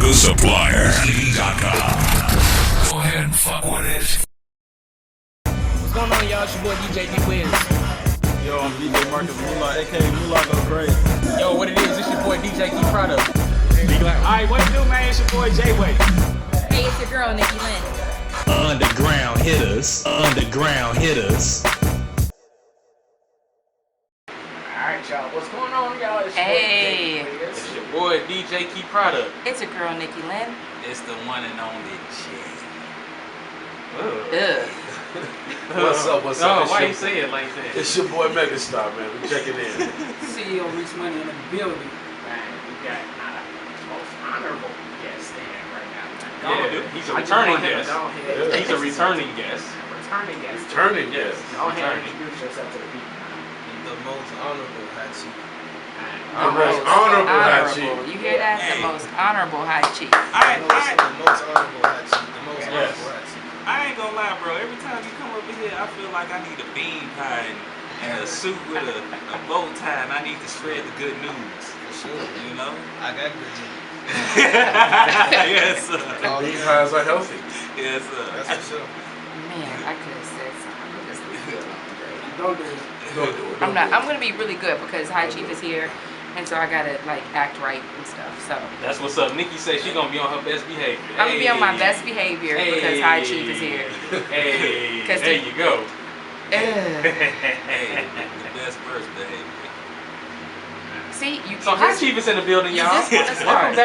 The Supplier. Go ahead and fuck with it. What's going on, y'all? It's your boy DJ D Wiz. Yo, I'm DJ Marcus Moolah, aka Moolah Go Great. Yo, what it is? It's your boy DJ Key Product. Alright, what it do, man? It's your boy J-Way. Hey, it's your girl, Nikki Lynn. Underground Hittas. Underground Hittas. Alright, y'all. What's going on, y'all? It's Hey. It's your boy DJ Key Product. It's your girl, Nikki Lynn. It's the one and only Jay. Ugh. What's up? What's up? Oh, why you say it like that? It's your boy Megastar, man. We checking in. CEO Reach Money in the building. Man, we got the most honorable guest standing right now. Yeah, he's a returning guest. He's a returning guest. Returning guest. Turning, yes. Go ahead and introduce yourself to the people. The most honorable High Chief. The most honorable High Chief. You hear that? The most honorable High Chief. The most honorable High Chief. The most honorable High Chief. I ain't gonna lie, bro. Every time you come over here, I feel like I need a bean pie and a suit with a bow tie, and I need to spread the good news. For sure. You know? I got good news. Yes, sir. All these pies are healthy. Yes, sir. That's for sure. Man, I could have said something. But just leave it alone. Don't do it. Don't do it. I'm not. I'm gonna be really good because High Chief is here, and so I gotta like act right and stuff. So That's what's up. Nikki says she gonna be on her best behavior. I'm gonna be on my best behavior because High Chief is here. Hey, 'Cause there you go. Hey, the best first behavior. See, you. So High Chief is in the building, you y'all. just wanna start.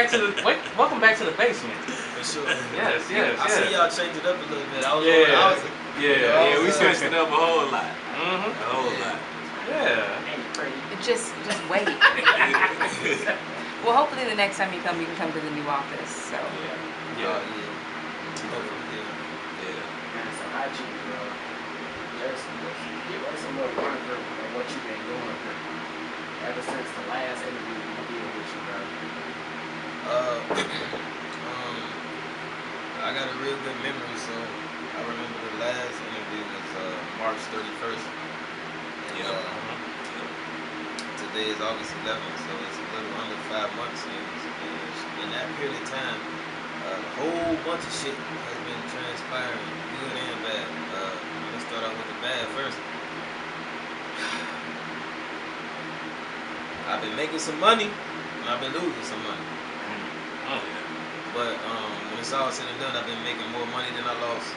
Welcome back to the basement. For sure. Yes, yes, I see y'all change it up a little bit. I was Yeah, We switched it up a whole lot. Mm-hmm. A whole lot. Yeah. Just wait. Well, hopefully the next time you can come to the new office. So. Yeah. So High Chief, bro, just give us a little run through of what you've been going through ever since the last interview we did with you, bro. I got a real good memory, so I remember the last interview was March 31st. And, today is August 11th, so it's a little under 5 months. And in that period of time, a whole bunch of shit has been transpiring, good and bad. Let's start out with the bad first. I've been making some money, and I've been losing some money. But when it's all said and done, I've been making more money than I lost.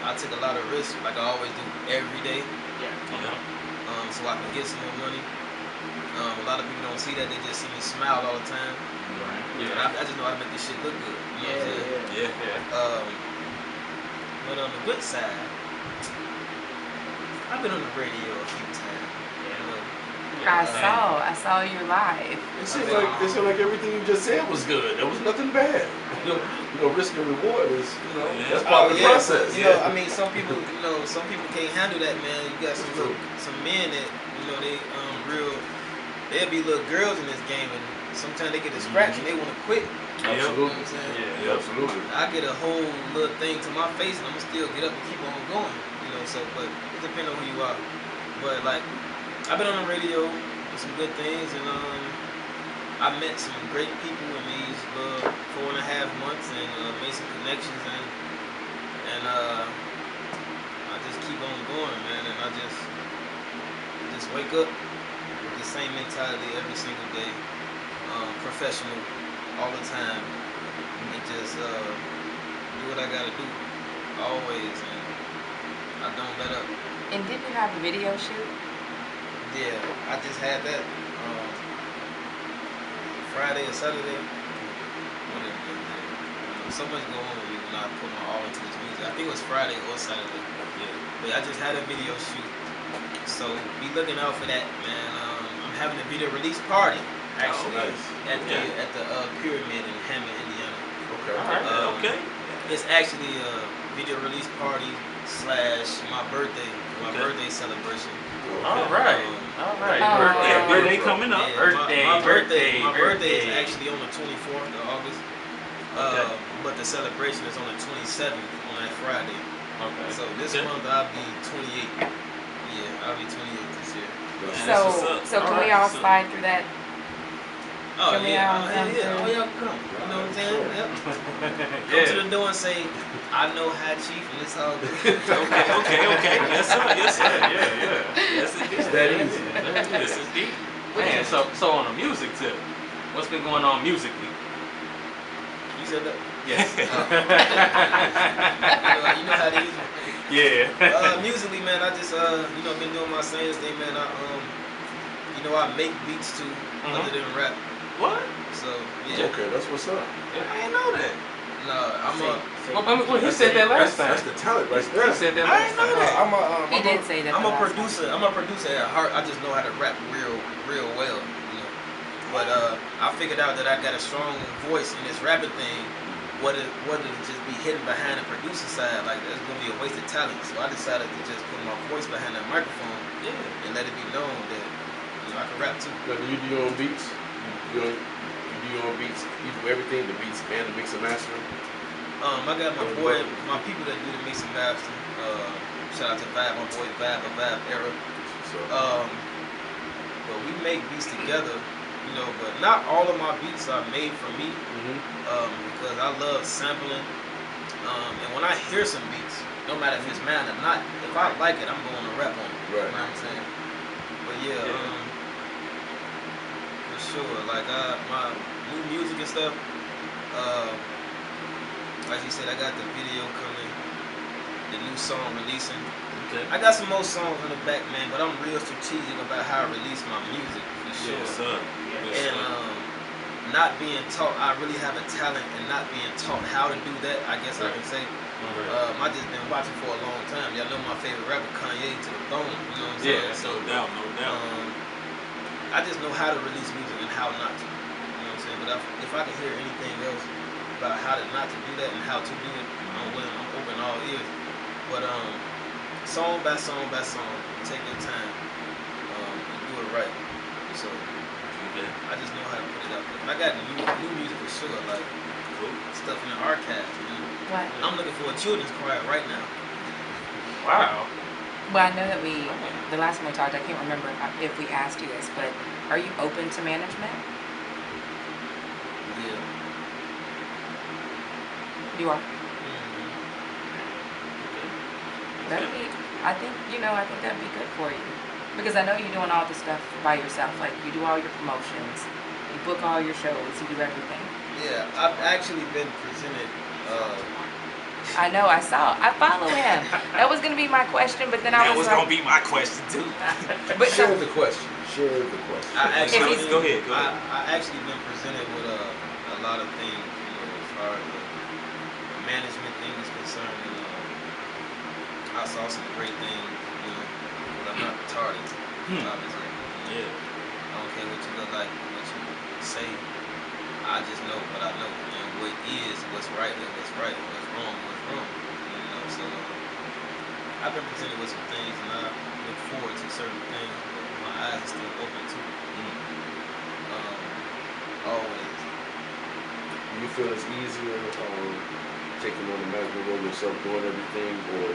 I took a lot of risks, like I always do every day. So I can get some more money. A lot of people don't see that; they just see me smile all the time. I just know how to make this shit look good. You know what I'm saying? But on the good side, I've been on the radio a few times. I saw you live. It seems like everything you just said was good. There was nothing bad. You know, risk and reward is, that's part of the process. I mean, some people can't handle that, man. You got some men that, they'll be little girls in this game, and sometimes they get a scratch and they want to quit. Absolutely. You know what I'm saying? Yeah, absolutely. I get a whole little thing to my face, and I'm gonna still get up and keep on going. But it depends on who you are. But like, I've been on the radio with some good things, and I met some great people in these 4.5 months, and made some connections, and I just keep on going, man. And I just wake up with the same mentality every single day, professional all the time, and just do what I gotta do always, and I don't let up. And didn't you have a video shoot? Yeah, I just had that Friday or Saturday. So much going on with me when I put my all into this music. I think it was Friday or Saturday. But I just had a video shoot. So be looking out for that, man. I'm having a video release party actually at the Pyramid in Hammond, Indiana. Okay. It's actually a video release party / my birthday celebration. All right. Birthday coming up. My birthday is actually on the 24th of August. But the celebration is on the 27th on that Friday. Okay. So this month I'll be 28. Yeah, I'll be 28 this year. So can we all slide through that? Oh Can we yeah, all come yeah. through? Oh y'all come. You know what I'm saying? Yep. Come to the door and say, I know High Chief, and it's all good. Okay. Yes, sir. Yeah. Yes, indeed. It's that easy. Yes, indeed. Man, so on a music tip, what's been going on musically? You said that? Yes. You know how it is. Yeah. Musically, man, I just been doing my same thing, man. I make beats too, other than rap. What? So yeah. Okay, that's what's up. I didn't know that. No, Well, he said that last time. That's the talent right there. He said that I last didn't know time. that. He did say that. I'm the a last producer. time. I'm a producer at heart. I just know how to rap real well. But I figured out that I got a strong voice in this rapping thing. What it just be hidden behind the producer side, like that's gonna be a wasted talent. So I decided to just put my voice behind that microphone and let it be known that I can rap too. Now, do you do your own beats? You do your own beats? You do everything, the beats and the mix and mastering? I got my people that do the mix and mastering. Shout out to Vibe, my boy Vibe, a Vibe Era. So, But we make beats together, but not all of my beats are made for me. Because I love sampling. And when I hear some beats, no matter if it's mine or not, if I like it, I'm going to rap on it. Right. You know what I'm saying? But for sure. Like my new music and stuff. Like you said, I got the video coming, the new song releasing. Okay. I got some more songs in the back, man, but I'm real strategic about how I release my music for sure. Yes, sir. Not being taught, I really have a talent and not being taught how to do that, I guess I can say. I just been watching for a long time. Y'all know my favorite rapper, Kanye, to the bone. You know what I'm saying? Yeah, no doubt. I just know how to release music and how not to. You know what I'm saying? But if I can hear anything else about how to not to do that and how to do it, I'm open all ears. But song by song, take your time and do it right. So I just know how to put it out there. I got new music for sure, like stuff in the archives. What? I'm looking for a children's choir right now. Wow. Well, I know that the last time we talked, I can't remember if we asked you this, but are you open to management? Yeah. You are? Mm-hmm. I think that'd be good for you. Because I know you're doing all the stuff by yourself. Like, you do all your promotions, you book all your shows, you do everything. Yeah, I've actually been presented. I know, I follow him. That was going to be my question, but then I was like... That was going to be my question, too. But share the question. I actually, go ahead. I actually been presented with a lot of things, as far as the management thing is concerned. And, I saw some great things, but I'm not retarded, obviously. Yeah. I don't care what you look like, what you say. I just know what I know, and what is what's right and what's right, and what's wrong. So I've been presented with some things, and I look forward to certain things, but my eyes are still open to it. Always. Do you feel it's easier taking on the management role yourself, doing everything, or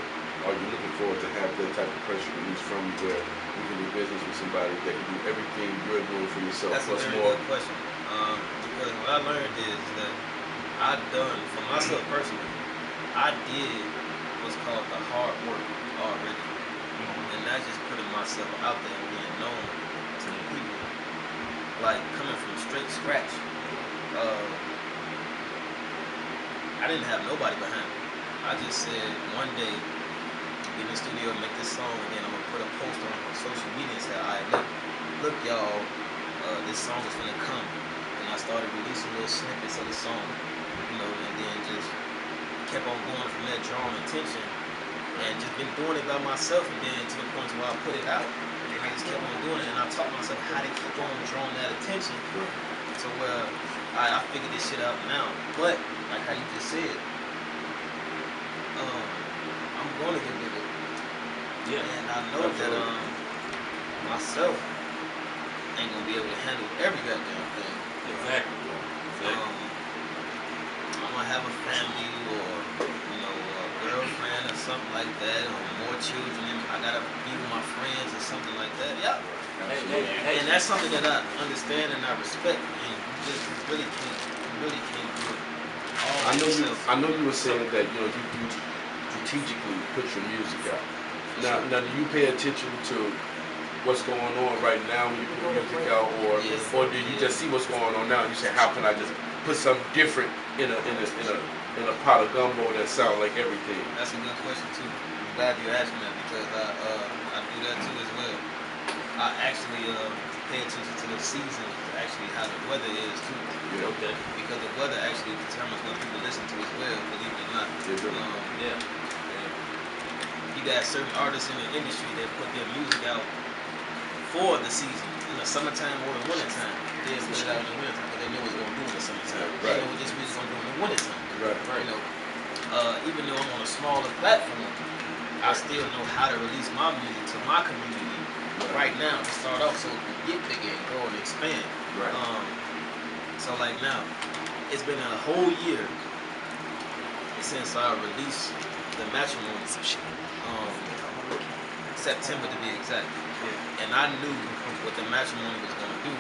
are you looking forward to have that type of pressure released from you where you can do business with somebody that can do everything you're doing for yourself? That's a very good question. Because what I learned is that I've done, for myself personally, I did what's called the hard work already. And not just putting myself out there and being known to the people. Like, coming from straight scratch. I didn't have nobody behind me. I just said, one day, get in the studio and make this song, and then I'm going to put a post on social media and say, all right, look y'all, this song is going to come. And I started releasing little snippets of the song, and then just kept on going from that, drawing attention, and just been doing it by myself, and then to the point where I put it out, and I just kept on doing it, and I taught myself how to keep on drawing that attention, to where I figured this shit out now. But, like how you just said, I'm going to get bigger. Yeah. And I know that myself ain't going to be able to handle every goddamn thing. Exactly. I'm going to have a family or, a girlfriend or something like that, or more children. I got to be with my friends or something like that. Yeah. Hey. And that's something that I understand and I respect. And you really can't do it. I know you were saying that you strategically put your music out. Now do you pay attention to what's going on right now when you put music out, or do you just see what's going on now and you say, how can I just put something different in a pot of gumbo that sound like everything? That's a good question too. I'm glad you asked me that because I do that too as well. I actually pay attention to the season, actually how the weather is too. Yeah. Okay. Because the weather actually determines what people listen to as well, believe it or not. Yeah. You got certain artists in the industry that put their music out for the season, in the summertime or the wintertime. They put it out in the wintertime because they know what it's going to do in the summertime. Right. They know what this music's going to do in the wintertime. Right. You know, even though I'm on a smaller platform, I still know how to release my music to my community right now to start off so it can get bigger and grow and expand. Right. So like now, it's been a whole year since I released the Matrimony. September to be exact. And I knew what the Matrimony was gonna do.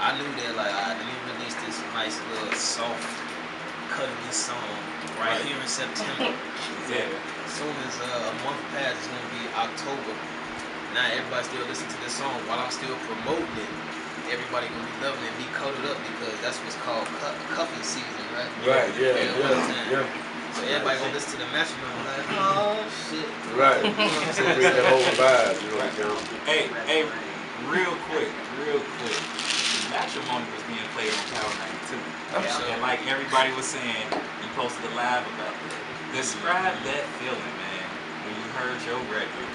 I knew that like I didn't release this nice little soft, cuddly song right here in September. As soon as a month passes, it's gonna be October. Now everybody still listening to this song while I'm still promoting it. Everybody gonna be loving it, be coated up because that's what's called cuffing season, right? Right. Yeah. So everybody gonna listen to the Matrimony like, oh shit. Right. So bring that whole vibe, you know. Hey, real quick. Matrimony was being played on Power 92. And like everybody was saying, you posted a live about that. Describe that feeling, man, when you heard your record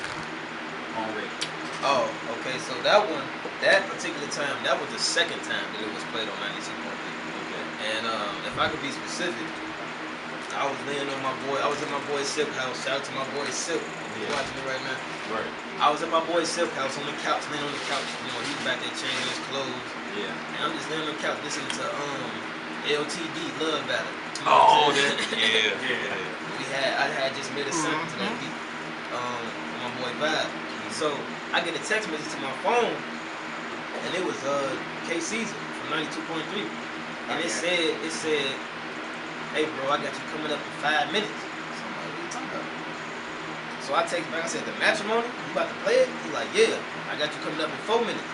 on radio. Oh, okay. So that particular time, that was the second time that it was played on 92.3. Okay. And if I could be specific, I was laying on my boy. I was at my boy Silk house. Shout out to my boy Silk. He's watching me right now. Right. I was at my boy Silk house on the couch, laying on the couch. You know, he's back there changing his clothes. Yeah. And I'm just laying on the couch listening to LTD Love Ballad. You Oh, know that. Yeah. I had just made a sample to that beat. My boy Vibe. So I get a text message to my phone, and it was K Caesar from 92.3, and it said, hey bro, I got you coming up in 5 minutes. So I'm like, what are you talking about? So I text back, I said, the Matrimony, you about to play it? He's like, yeah, I got you coming up in 4 minutes.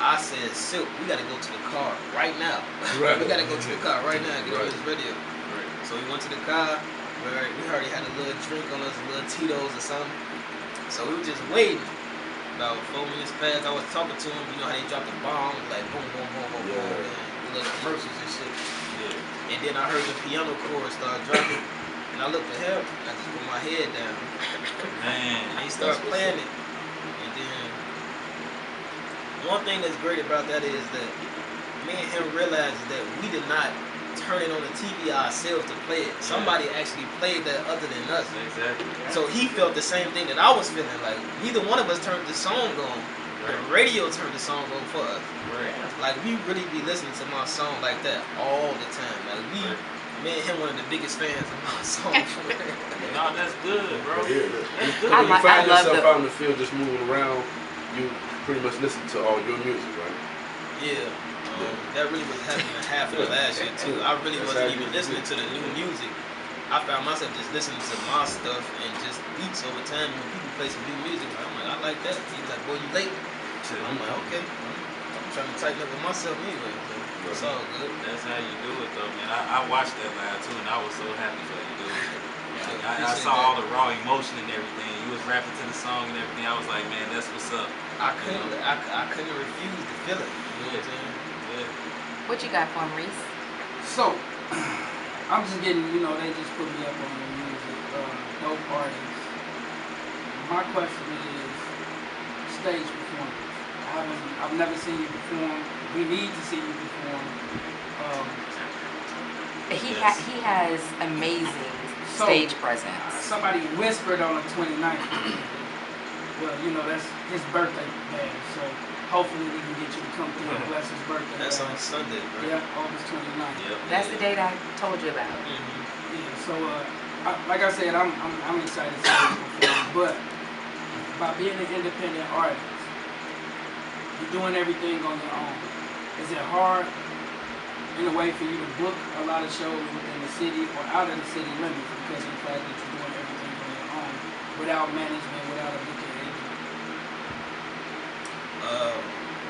I said, Silk, we gotta go to the car right now. Right. We gotta go to the car right now and get on this radio. Right. So we went to the car. We already had a little drink on us, a little Tito's or something. So we were just waiting. About 4 minutes passed, I was talking to him. You know how they drop the bomb, like boom, boom, boom, boom, boom, and little commercials and shit. Yeah. And then I heard the piano chorus start dropping, and I looked at him, and I just put my head down. Man. And he started playing it. And then one thing that's great about that is that me and him realized that we did not turn it on the TV ourselves to play it. Somebody actually played that other than us. Exactly. So he felt the same thing that I was feeling. Like neither one of us turned the song on. The radio turned the song on for us. Right. Like we really be listening to my song like that all the time. Like me and him one of the biggest fans of my song. No, that's good, bro. That's good. When you find I love yourself out in the field just moving around, you pretty much listen to all your music, right? Yeah. That really was happening half of the last year too. I really wasn't even listening to the new music. I found myself just listening to my stuff and just beats over time. When people play some new music, I'm like, I like that. He's like, boy, you late. I'm like, okay. I'm trying to tighten up with myself anyway. So it's all good. That's how you do it, though, man. I watched that live too, and I was so happy for you, dude. I saw all the raw emotion and everything. You was rapping to the song and everything. I was like, man, that's what's up. I couldn't refuse to feel it. You know what I'm saying? What you got for him, Reese? So, I'm just getting, they just put me up on the music, no parties. My question is stage performance. I've never seen you perform. We need to see you perform. He has amazing stage presence. Somebody whispered on the 29th. Well, that's his birthday bash, so hopefully we can get you to come through and bless his birthday. That's on Sunday, bro. Yeah, August 29th. Yep. That's the date I told you about. Yeah, so like I said, I'm excited to see you perform, but by being an independent artist, You're doing everything on your own. Is it hard in a way for you to book a lot of shows within the city or out of the city limits because of the fact that you're doing everything on your own without management, without a booking agent?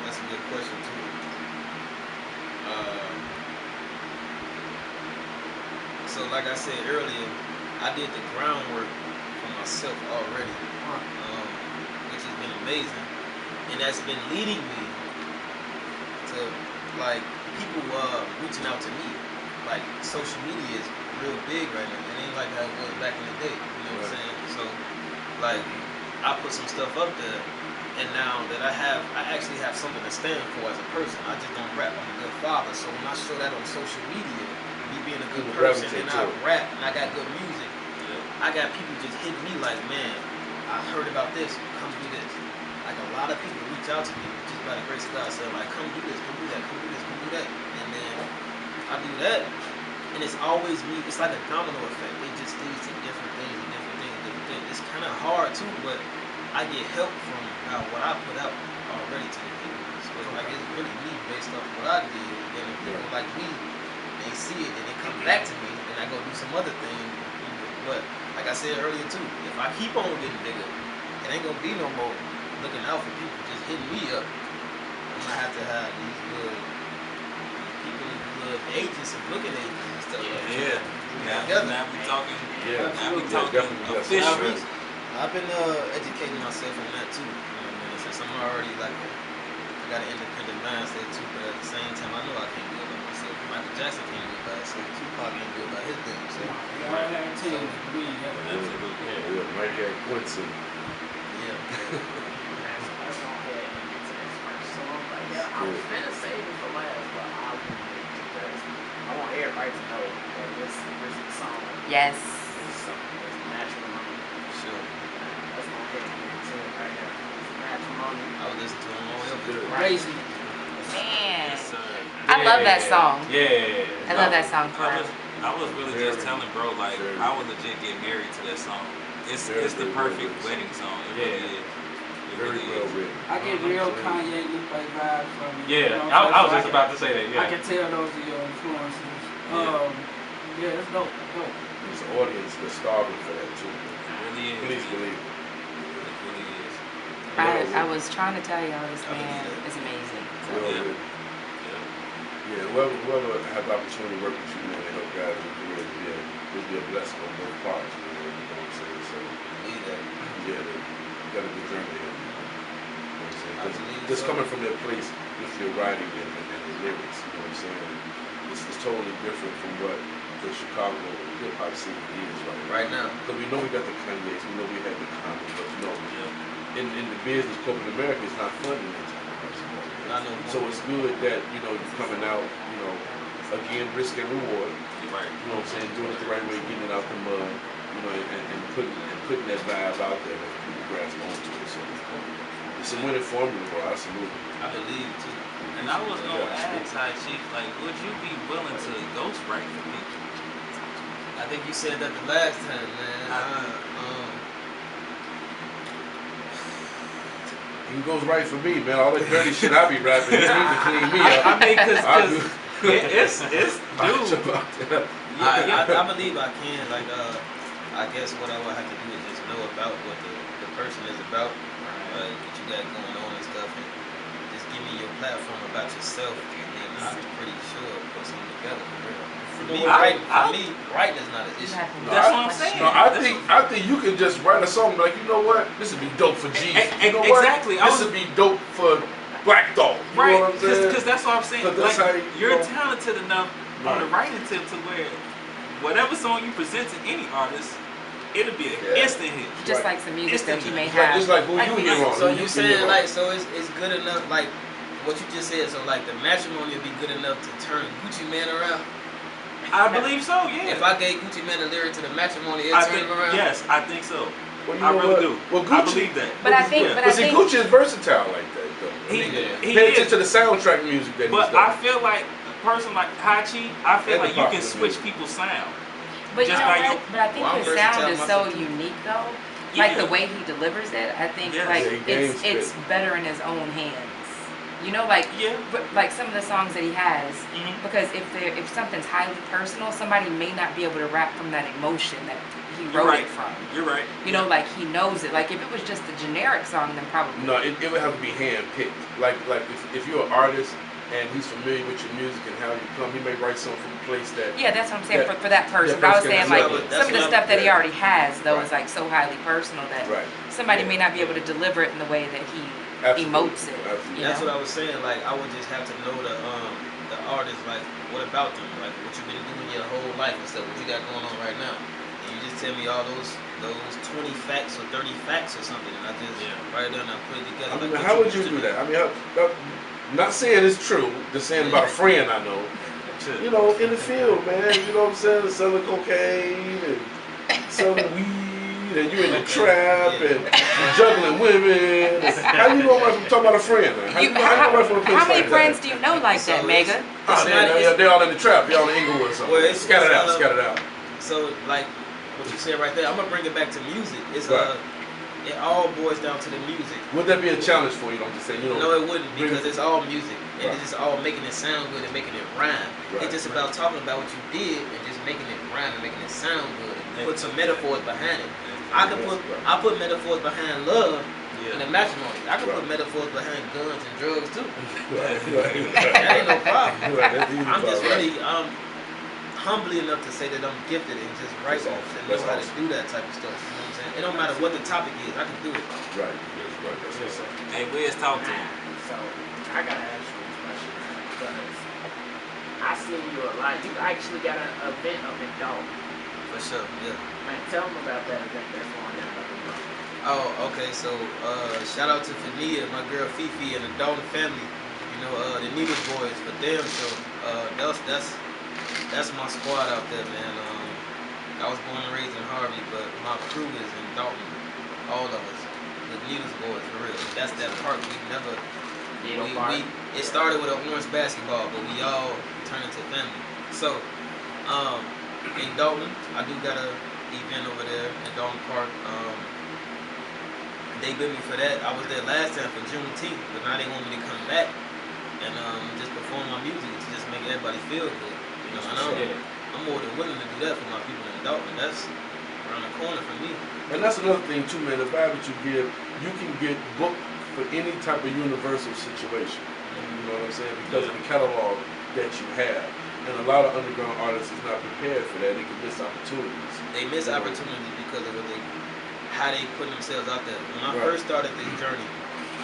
That's a good question too. So like I said earlier, I did the groundwork for myself already, which has been amazing, and that's been leading me to like people reaching out to me. Like social media is real big right now. It ain't like how it was back in the day. You know what I'm saying? So like I put some stuff up there, and now that I actually have something to stand for as a person. I just don't rap. I'm a good father. So when I show that on social media, me being a good person, and I rap and I got good music, I got people just hitting me like, man, I heard about this. Come do this. Like a lot of people reach out to me just by the grace of God, saying like, come do this, come do that, come do this, come do that, and then I do that, and it's always me. It's like a domino effect. It just leads to different things, and different things, and different things. It's kind of hard too, but I get help from what I put out already to the people. So it's like it's really me based off what I did, and then people like me, they see it and they come back to me, and I go do some other thing. But like I said earlier too, if I keep on getting bigger, it ain't gonna be no more looking out for people just hitting me up. I'm gonna have to have these good people, these good agents and booking agents and stuff. Now we talking. Now we talking official. I've been educating myself on that too. You know what I mean? Since I'm already like I got an independent mindset too, but at the same time I know I can't do it by myself. Michael Jackson can't do it by himself. Tupac can't do it by his thing. So Mike had Quincy. I was finna save it for last, but I won't because I want everybody to know that this is the song. Yes. It's matrimony. Sure. That's my favorite to it right there. It's matrimony. I was listening to him all over. Crazy. Man. Yes, I love that song. Yeah. I love that song for real. I was really just telling bro, like, I would legit get married to that song. It's the perfect wedding song. It really is. Very well written. I get real Kanye Lupe vibes from it. Yeah, You know, I was so just about to say that. I Yeah. can tell those are your influences. Yeah, it's dope. Dope. There's an audience that's starving for that too. Really is. Please believe it. It really is. I was trying to tell y'all this man is amazing. So. Well written. Yeah, whoever have the opportunity to work with you, man, to help guys with the career, it'll be a blessing on both parts, man. You know what I'm saying? So, they got a good journey here. You know what I'm saying? Just coming from that place with your writing and the lyrics, you know what I'm saying? It's totally different from what the Chicago hip-hop scene is Right now. Because we know we got the Kanye's, we know we had the Common, but you know, in the business, corporate America is not funding that type of person. So it's good that, you know, you're coming out, you know, again, risk and reward. Right. You know what I'm saying? Doing it the right way, getting it out the mud, you know, and putting that vibe out there that people grasp onto it. So it's a winning formula, bro. Absolutely. I believe too. And I was gonna ask High Chief, like, would you be willing to ghostwrite for people? I think you said that the last time, man. He goes right for me, man. All that dirty shit I be rapping, he need to clean me up. I mean, cause it's dude. I believe I can. Like, I guess what I would have to do is just know about what the person is about, what you got going on and stuff, and just give me your platform about yourself, and then I'm pretty sure put something together for real. For me, writing is not an issue. That's what I'm saying. No, I think you can just write a song like, you know what, this would be dope for Jesus. You know exactly. What? This would be dope for Black Dog. You know what I'm saying? Because that's what I'm saying. Like, you're talented enough on the writing tip to where whatever song you present to any artist, it'll be an instant hit. Just like some music that you may have. Just like who you hear on. So you saying like, so it's good enough, like what you just said. So like the matrimony would be good enough to turn Gucci Mane around. I believe so, yeah. If I gave Gucci Mane a lyric to the matrimony, it'd turn him around. Yes, I think so. Well, I really do. Well, Gucci, I believe that. But I think, but see, Gucci is versatile like that, though. He pay is attention to the soundtrack music that But he's done. I feel like a person like High Chief, I feel like you can switch people's sound. But you Just know by what? But I think Well, I'm his sound versatile is so myself, too. unique though. Yeah. Like the way he delivers it, I think Yes. like Yeah, he game it's spit. better in his own hands. You know, like Yeah. like some of the songs that he has, Mhm. because if something's highly personal, somebody may not be able to rap from that emotion that he You're wrote right. it from. You're right. You know, like he knows it. Like if it was just a generic song, then probably. No, it would have to be hand-picked. Like if you're an artist and he's familiar with your music and how you come, he may write something from a place that. Yeah, that's what I'm saying that- for that person. that But I was person saying can like love it. some of the stuff that he already has though Right. is like so highly personal that Right. somebody Yeah. may not be able to deliver it in the way that he Absolutely. emotes it. Absolutely. You That's know? what I was saying. Like I would just have to know the artist. Like what about them? Like what you've been doing your whole life and stuff. What you got going on right now? And you just tell me all those 20 facts or 30 facts or something, and I just write it down and I put it together. I mean, Like, how what would you used to do that? I mean, not saying it's true, just saying about a friend I know. You know, in the field, man. You know what I'm saying? Selling cocaine and selling weed, and you in the trap and juggling women. How you know I'm talking about a friend? Man? How you know from a place How many like friends that? do you know like that, Mega? Oh, they're all in the trap. They're all in Inglewood or something. Well, it's Scattered out. So like what you said right there, I'm gonna bring it back to music. It's Right. It all boils down to the music. Would that be a challenge for you? Don't just say, you know? No, it wouldn't, because it's all music and Right. it's just all making it sound good and making it rhyme. Right. It's just about talking about what you did and just making it rhyme and making it sound good and put some metaphors behind it. I put metaphors behind love and the matrimony. I can put metaphors behind guns and drugs too. Right. That ain't no problem. Right, that's easy I'm just part, really humbly enough to say that I'm gifted and just write That's and awesome. know That's how awesome. to do that type of stuff. You know what I'm saying? It don't matter what the topic is, I can do it. Right. Yes, right. That's what's up. Hey, Wiz, talk to him. So I gotta ask you this question because I seen you a lot. You actually got an event up in Dalton. For sure, yeah. Man, tell them about that event that's going down up in Dalton. Oh, okay. So, shout out to Fania, my girl Fifi, and the Dalton family. You know, the Needles boys for them. So, that's my squad out there, man. I was born and raised in Harvey, but my crew is in Dalton. All of us, the Needles boys, for real. That's that park we never. It started with an orange basketball, but we all turned into family. So, in Dalton, I do got a event over there in Dalton Park. They bid me for that. I was there last time for Juneteenth, but now they want me to come back and just perform my music to just make everybody feel good. You know, and I'm more than willing to do that for my people in Dalton. That's around the corner for me. And that's another thing too, man. The vibe that you give, you can get booked for any type of universal situation. You know what I'm saying? Because of the catalog that you have. And a lot of underground artists is not prepared for that. They can miss opportunities. They miss opportunities because of how they put themselves out there. When I first started this journey,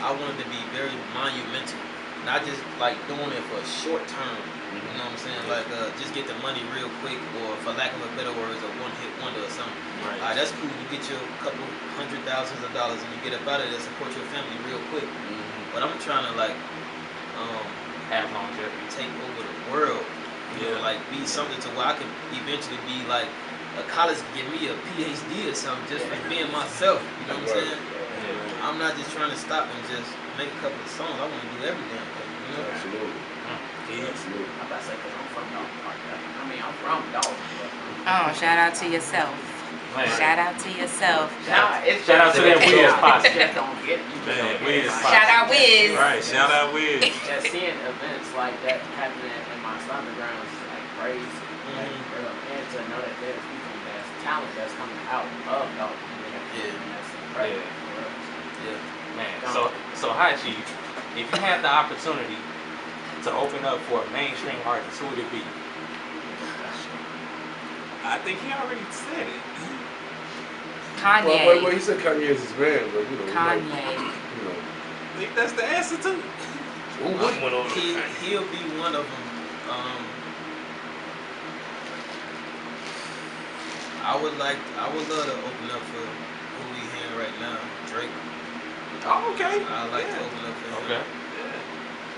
I wanted to be very monumental. Not just like doing it for a short term. You know what I'm saying? Like just get the money real quick, or for lack of a better word, a one-hit wonder or something. Right. That's cool. You get your couple $100,000s and you get up out of there, support your family real quick. But I'm trying to like Have longevity. take over the world. You know, like be something to where I could eventually be like a college give me a PhD or something just for being myself. You know what I'm saying? I'm not just trying to stop and just make a couple of songs. I want to do every damn thing. You know? Absolutely. Absolutely. I'm about to say because I'm from Dalton Park. I mean, I'm from Dalton. Oh, shout out to yourself. Shout out to yourself. Nah, it's Shout out to that Wiz posse. Just don't get it. You just Man, don't get it. Wiz Like, posse. Shout out Wiz. Right, shout out Wiz. just seeing events like that happening in my underground is like crazy. Like, real. And to know that there's people that's talent that's coming out of Dalton. And that's crazy. For real. Yeah. Man, so High Chief, if you had the opportunity to open up for a mainstream artist, who would it be? I think he already said it. Kanye. Well, he said Kanye is his man, but you know. Kanye. You know. I think that's the answer too. He'll be one of them. I would love to open up for who we hearing right now, Drake. Oh, okay. I like to open up for him. Okay.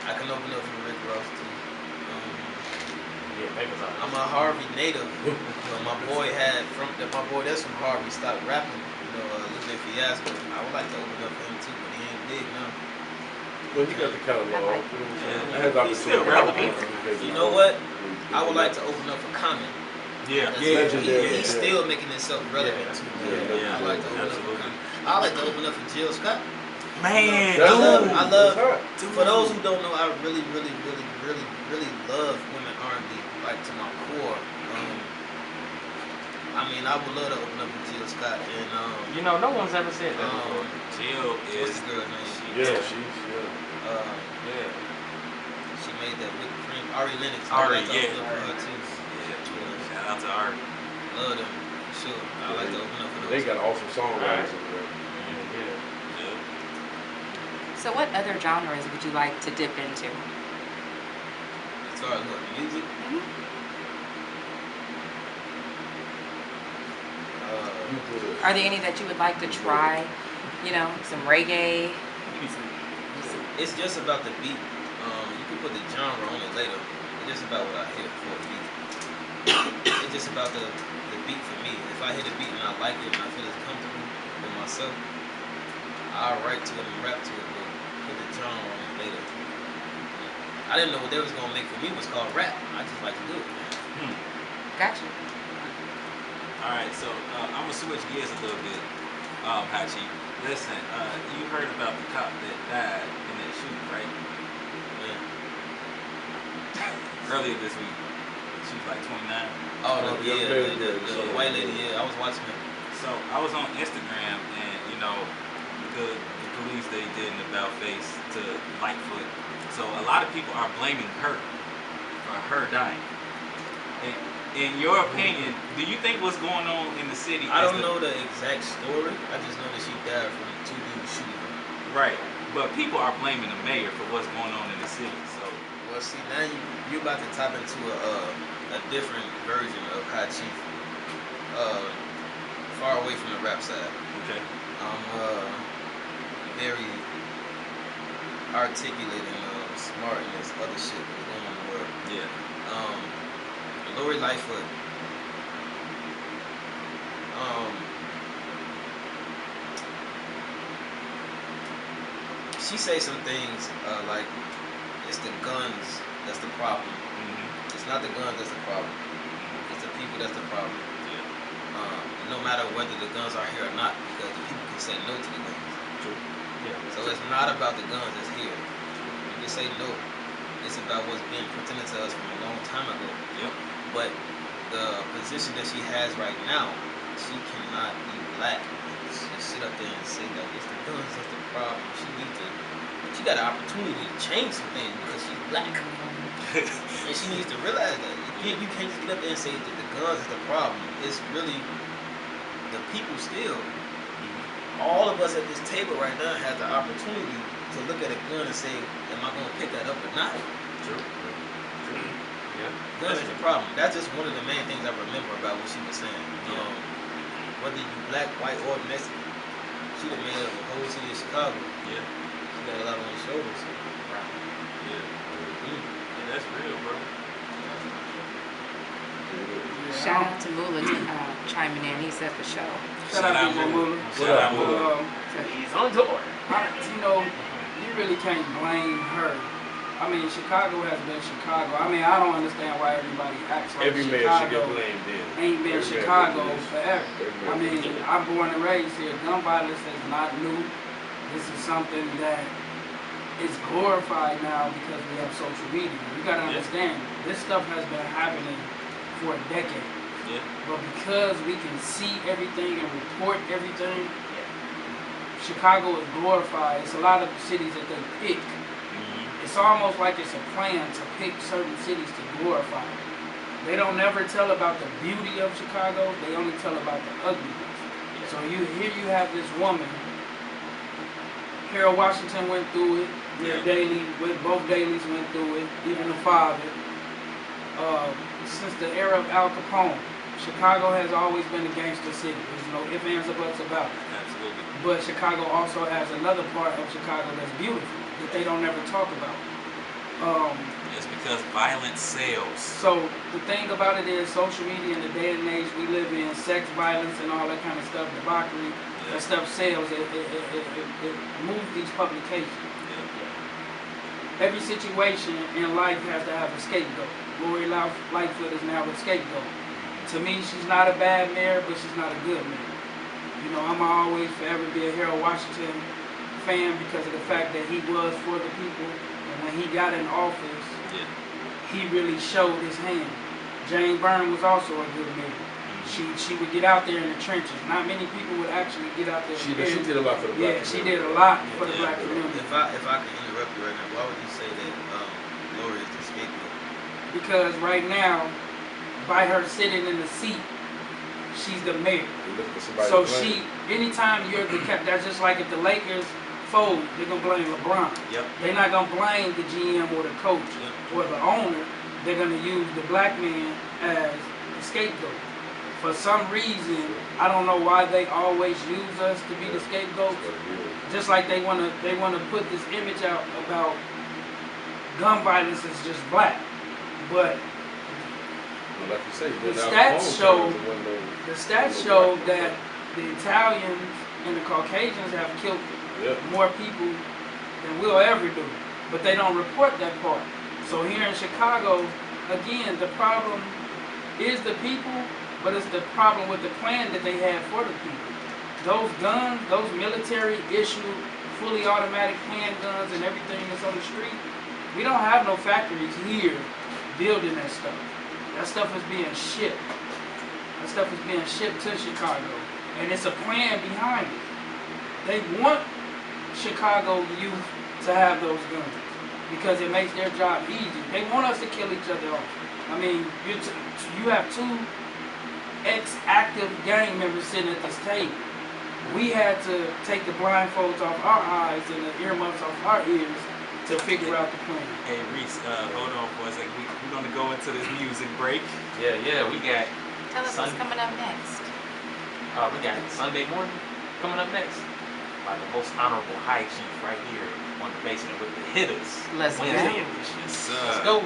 I can open up for Rick Ross too. Yeah, I'm a Harvey native, but my boy that's from Harvey stopped rapping. You know, a little bit fiasco. I would like to open up for him too, but he ain't big now. Well, you got the catalog. I had the He's still opportunity. relevant. You know what? I would like to open up for Common. Yeah. He's still making himself relevant too. Yeah. I like to open up for Common. I like to open up for Jill Scott. Man, That's dude. I love. Dude. For those who don't know, I really love women R&B, like to my core. I mean, I would love to open up with Jill Scott and You know, no one's ever said that before. Jill what's is the girl's name? Yeah, yeah. She made that whipped cream. Ari Lennox. Ari, I like to yeah. open up for her too. Yeah. Shout out to Ari. Love them. Sure. I like to open up for those. They got awesome songwriters over there. Yeah. So what other genres would you like to dip into? As far as what, music? Are there any that you would like to try? You know, some reggae? It's just about the beat. You can put the genre on it later. It's just about what I hear for a beat. It's just about the beat for me. If I hear the beat and I like it and I feel it's comfortable with myself, I'll write to it and rap to it, but put the genre on it later. I didn't know what they was gonna make for me was called rap. I just like to do it. Gotcha. All right, so I'm gonna switch gears a little bit, High Chief. Listen, you heard about the cop that died in that shooting, right? Yeah. Earlier this week. She was like 29. Oh, the white lady. Yeah, I was watching her. So I was on Instagram, and you know, the police they did an about face to Lightfoot. So a lot of people are blaming her for her dying. In your opinion, do you think what's going on in the city? I don't know the exact story. I just know that she died from 2 dudes shooting her. Right, but people are blaming the mayor for what's going on in the city. So, well, see, now you about to tap into a different version of High Chief. Far away from the rap side. Okay. I'm very articulate and smart in this other shit that's going on in the world. Yeah. Lori Lightfoot. She say some things like it's the guns that's the problem. Mm-hmm. It's not the guns that's the problem. It's the people that's the problem. Yeah. No matter whether the guns are here or not, because the people can say no to the guns. True. Yeah. So it's not about the guns that's here. You can say no. It's about what's being presented to us from a long time ago. Yep. But the position that she has right now, she cannot be black. Just sit up there and say that it's the guns that's the problem. She got an opportunity to change some things because she's black. And she needs to realize that. You can't just get up there and say that the guns is the problem. It's really the people still. All of us at this table right now have the opportunity to look at a gun and say, am I going to pick that up or not? True. Yeah. Guns is the problem. That's just one of the main things I remember about what she was saying. Whether you black, white, or Mexican, she the mayor of the whole city of Chicago. Yeah. She got a lot on her shoulders. So. Yeah. Yeah, that's real, bro. Shout out to Mula chiming in. He said for sure. Shout out to Mula. Shout out Mula. He's on tour. You know, you really can't blame her. I mean, Chicago has been Chicago. I mean, I don't understand why everybody acts like Every mayor should get Chicago blamed then. ain't been Every Chicago mayor is. forever. Every I mayor mean, is. I'm born and raised here. Gun violence is not new. This is something that is glorified now because we have social media. You gotta understand, this stuff has been happening for a decade. Yeah. But because we can see everything and report everything, Chicago is glorified. It's a lot of cities that they pick. It's almost like it's a plan to pick certain cities to glorify. They don't never tell about the beauty of Chicago. They only tell about the ugliness. So here you have this woman. Harold Washington went through it. Both Dailies went through it. Even the father. Since the era of Al Capone, Chicago has always been a gangster city. There's no ifs, ands, or buts about it. Absolutely. But Chicago also has another part of Chicago that's beautiful that they don't ever talk about. It's because violence sells. So the thing about it is social media in the day and age we live in, sex, violence, and all that kind of stuff, debauchery, that stuff sells. It moves these publications. Every situation in life has to have a scapegoat. Lori Lightfoot is now a scapegoat. To me, she's not a bad mayor, but she's not a good mayor. You know, I'm always forever be a Harold Washington fan because of the fact that he was for the people, and when he got in office, he really showed his hand. Jane Byrne was also a good mayor. She would get out there in the trenches. Not many people would actually get out there. She did a lot for the black community. She did a lot for the black community. If I can interrupt you right now, why would you say that Lori is the scapegoat? Because right now, by her sitting in the seat, she's the mayor. So anytime you're the cap, that's just like if the Lakers fold, they're gonna blame LeBron. Yep. They're not gonna blame the GM or the coach or the owner. They're gonna use the black man as the scapegoat. For some reason, I don't know why they always use us to be the scapegoats. Just like they wanna put this image out about gun violence is just black, but like you say, the stats show that the Italians and the Caucasians have killed more people than we'll ever do, but they don't report that part. So here in Chicago, again, the problem is the people, but it's the problem with the plan that they have for the people. Those guns, those military issued, fully automatic handguns and everything that's on the street, we don't have no factories here building that stuff. That stuff is being shipped. That stuff is being shipped to Chicago. And it's a plan behind it. They want Chicago youth to have those guns because it makes their job easy. They want us to kill each other off. I mean, you have two ex-active gang members sitting at this table. We had to take the blindfolds off our eyes and the earmuffs off our ears to figure out the plan. Hey Reese, hold on for a second. We're gonna go into this music break. Yeah, we got. Tell us what's coming up next. We got Sunday morning coming up next by the most honorable High Chief right here on the basement with the Hittas. Let's go. Let's go.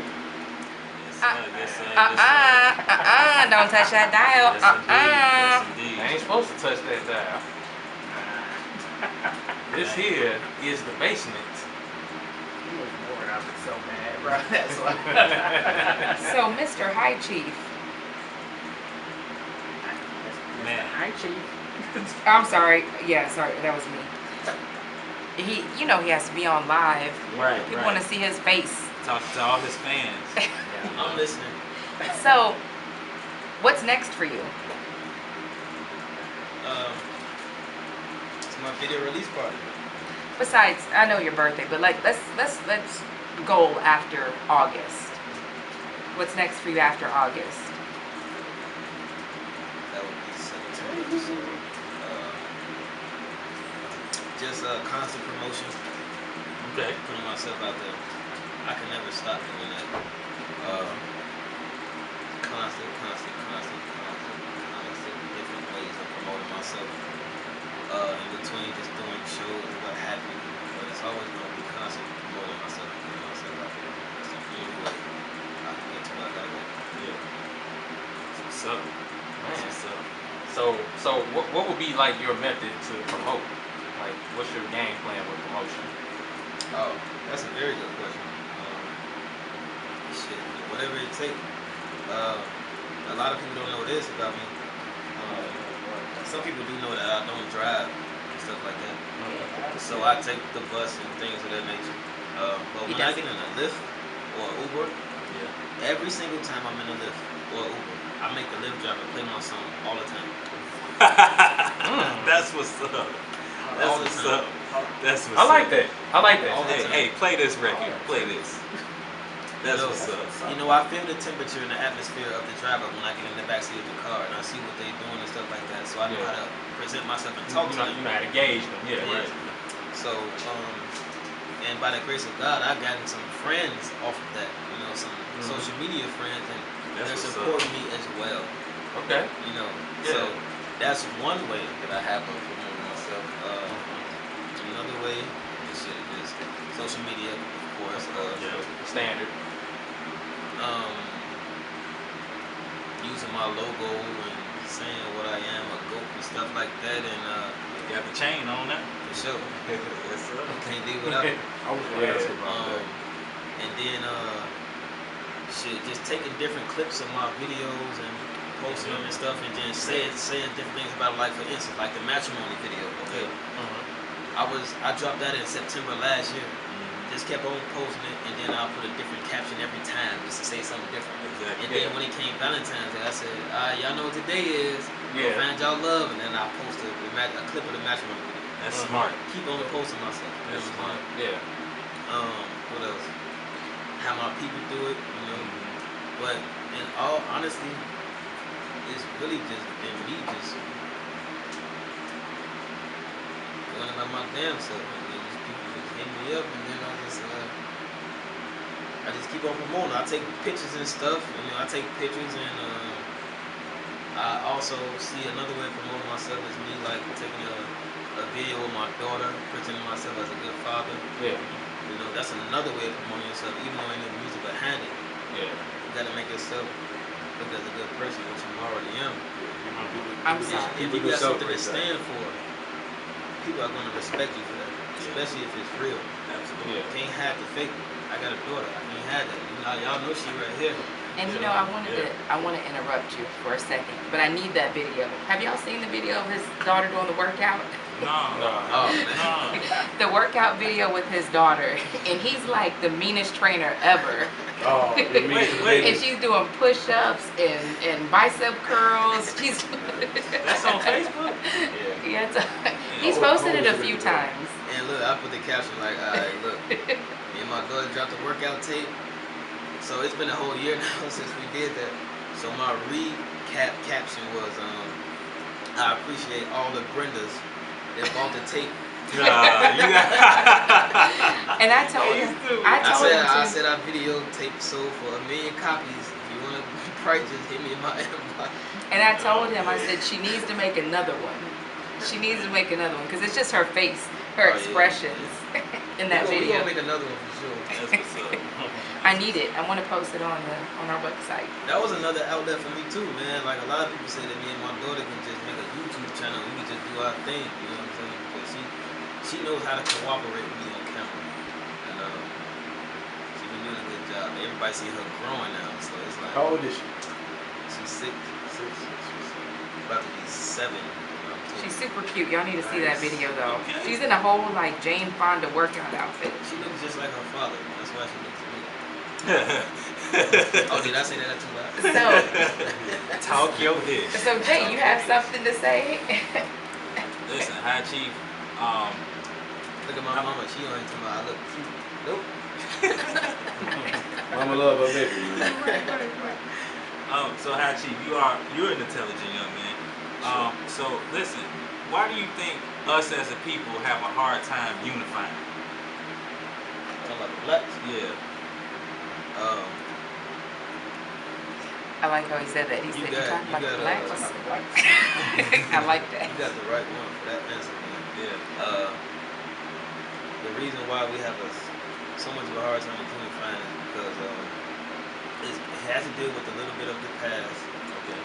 Don't touch that dial. Yes, indeed. I ain't supposed to touch that dial. This here is the basement. I'm so mad, bro. That's why. So, Mr. High Chief. Man. High Chief. I'm sorry. Yeah, sorry. That was me. He has to be on live. Right. People want to see his face. Talk to all his fans. I'm listening. So, what's next for you? It's my video release party. Besides, I know your birthday, but like let's go after August. What's next for you after August? That would be September. So, just constant promotion. Okay. Putting myself out there. I can never stop doing that. Constant different ways of promoting myself. In between just doing shows and what have you. But it's always going to be constant promoting myself, putting myself out there. That's the only way I can get to where I gotta go. Yeah. What's up? What's up? So what would be like your method to promote? Like, what's your game plan with promotion? Oh, that's a very good question. Whatever it takes. A lot of people don't know this about me. Some people do know that I don't drive and stuff like that. So I take the bus and things of that nature. But when I get in a Lyft or Uber, every single time I'm in a Lyft or Uber, I make the Lyft driver play my song all the time. That's what's up. That's what's up. That's what's I like up. that. I like that. Hey, play this record. Play this. That's what's up. I feel the temperature and the atmosphere of the driver when I get in the backseat of the car and I see what they're doing and stuff like that. So I know how to present myself and talk to them. You know how to gauge them. Yeah, right. So, and by the grace of God, I've gotten some friends off of that. Some social media friends, and they're supporting me as well. Okay. So that's one way that I have of promoting myself. Another way is social media, of course. Standard. Using my logo and saying what I am, a goat and stuff like that, and you got the chain on that? For sure. Yes, sir. Can't do without it. I was going to ask about that. And then just taking different clips of my videos and posting them and stuff, and just saying different things about it. Like for instance, like the matrimony video. Okay. I dropped that in September last year. Just kept on posting it, and then I'll put a different caption every time just to say something different. Exactly. And then when it came Valentine's Day, I said, y'all know what today is. Yeah. Find y'all love, and then I posted a clip of the matrimony video. That's smart. Keep on posting myself. That's smart. Yeah. What else? How my people do it, you know. But in all honesty, it's really just been me just going about my damn self. And then just people just hit me up, and then I just keep on promoting. I take pictures and stuff. You know, I take pictures, and I also see another way of promoting myself is me like taking a video with my daughter, presenting myself as a good father. Yeah. You know, that's another way of promoting yourself, even though ain't no music behind it. Yeah. You gotta make yourself look as a good person, which you already am. I'm sorry. If you got something to stand for, people are gonna respect you for that, especially if it's real. Absolutely. You can't have the fake. I got a daughter. I can't have that. You know, y'all know she right here. And you know, I want to interrupt you for a second, but I need that video. Have y'all seen the video of his daughter doing the workout? No. Oh man. The workout video with his daughter, and he's like the meanest trainer ever. Oh, Wait. And she's doing push-ups and bicep curls. She's That's on Facebook? yeah, he's posted it a few times. And look, I put the caption like, alright, look, me and my daughter dropped the workout tape. So it's been a whole year now since we did that. So my recap caption was, I appreciate all the Brendas that bought the tape. And I told him, I said I videotape sold for 1 million copies. If you want to price, just hit me in my inbox. And I told him, I said she needs to make another one. She needs to make another one because it's just her face, her expressions in that video. We're gonna make another one for sure. That's what's up. I need it. I want to post it on our website. That was another outlet for me too, man. Like a lot of people say that me and my daughter can just make a YouTube channel. We can just do our thing. You know what I'm saying? Because she knows how to cooperate with me on camera, and she been doing a good job. Everybody see her growing now, so it's like. How old is she? She's 6. About to be 7. She's super cute. Y'all need to see that video though. She's in a whole like Jane Fonda workout outfit. She looks just like her father. That's why she looks to me. Oh, did I say that too loud? So, Talk your head. so Jay, you have something to say? Listen, High Chief, Look at my mama. She only talking about I look cute. Nope. Mama love her baby. so High Chief, you're an intelligent young man. So listen, why do you think us as a people have a hard time unifying? Talking about the blacks. Yeah. I like how he said that. He said, "You talking about the blacks?" I like that. You got the right one for that answer, man. Yeah. The reason why we have so much of a hard time unifying is because it has to deal with a little bit of the past. Okay.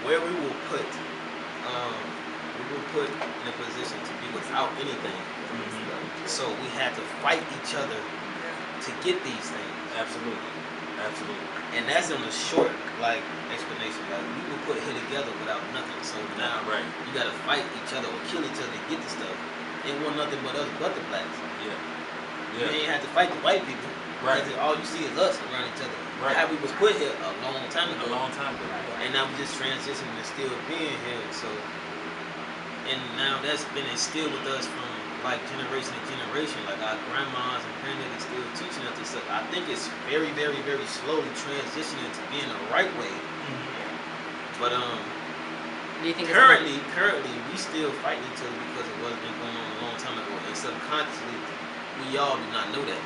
Where we will put in a position to be without anything. So we had to fight each other to get these things. Absolutely. And that's in a short explanation. Like we will put here together without nothing. So now you gotta fight each other or kill each other to get the stuff. Ain't want nothing but us but the blacks. Yeah. You ain't had to fight the white people. Right. Because all you see is us around each other. Right. How we was put here a long time ago. And And now we just transitioning to still being here. So, and now that's been instilled with us from like generation to generation. Like our grandmas and granddaddies still teaching us this stuff. I think it's very, very, very slowly transitioning to being the right way. But Do you think currently we still fighting each other because it wasn't been going on a long time ago. And subconsciously, we all do not know that.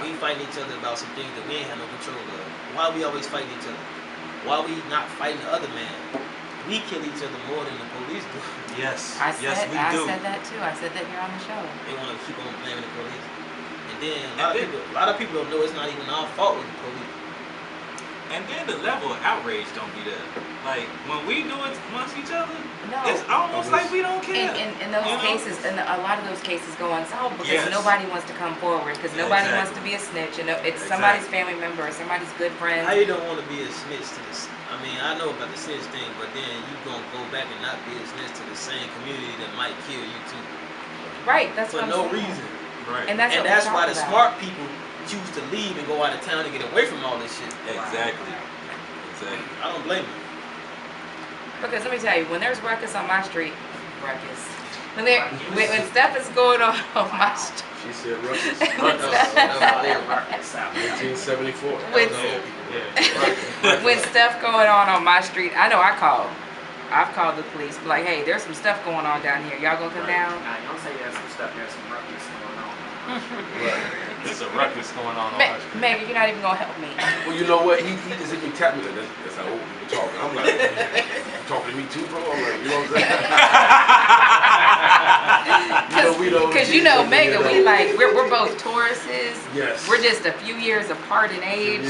We fighting each other about some things that we ain't have no control of. Why we always fighting each other? Why we not fighting the other man? We kill each other more than the police do. yes, I yes, said, we I do. said that too. I said that here on the show. They want to keep on blaming the police. And then a lot of people don't know it's not even our fault with the police. And then the level of outrage don't be there. Like when we do it amongst each other, No. it's almost like we don't care. In those cases, and a lot of those cases go unsolved because Yes. nobody wants to come forward because nobody wants to be a snitch. You know, it's somebody's family member or somebody's good friend. How you don't want to be a snitch to this? I mean, I know about the snitch thing, but then you gonna go back and not be a snitch to the same community that might kill you too. Right. That's for what I'm no saying. reason. Right. And that's why the smart people choose to leave and go out of town to get away from all this shit. Exactly. I don't blame them. Because let me tell you, when there's ruckus on my street, when stuff is going on my street. She said ruckus. 1974. When stuff going on my street, I know I've called the police, be like, hey, there's some stuff going on down here. Y'all gonna come down? Nah, you don't say there's some stuff, there's some ruckus going on. There's a ruckus going on my street. Megan, you're not even gonna help me. Well, you know what? He just hit me tap me like that's how old people talking. I'm like, you talking to me too, bro? I'm like, you know what I'm saying? Because you know, Megan, we're both Tauruses. Yes. We're just a few years apart in age.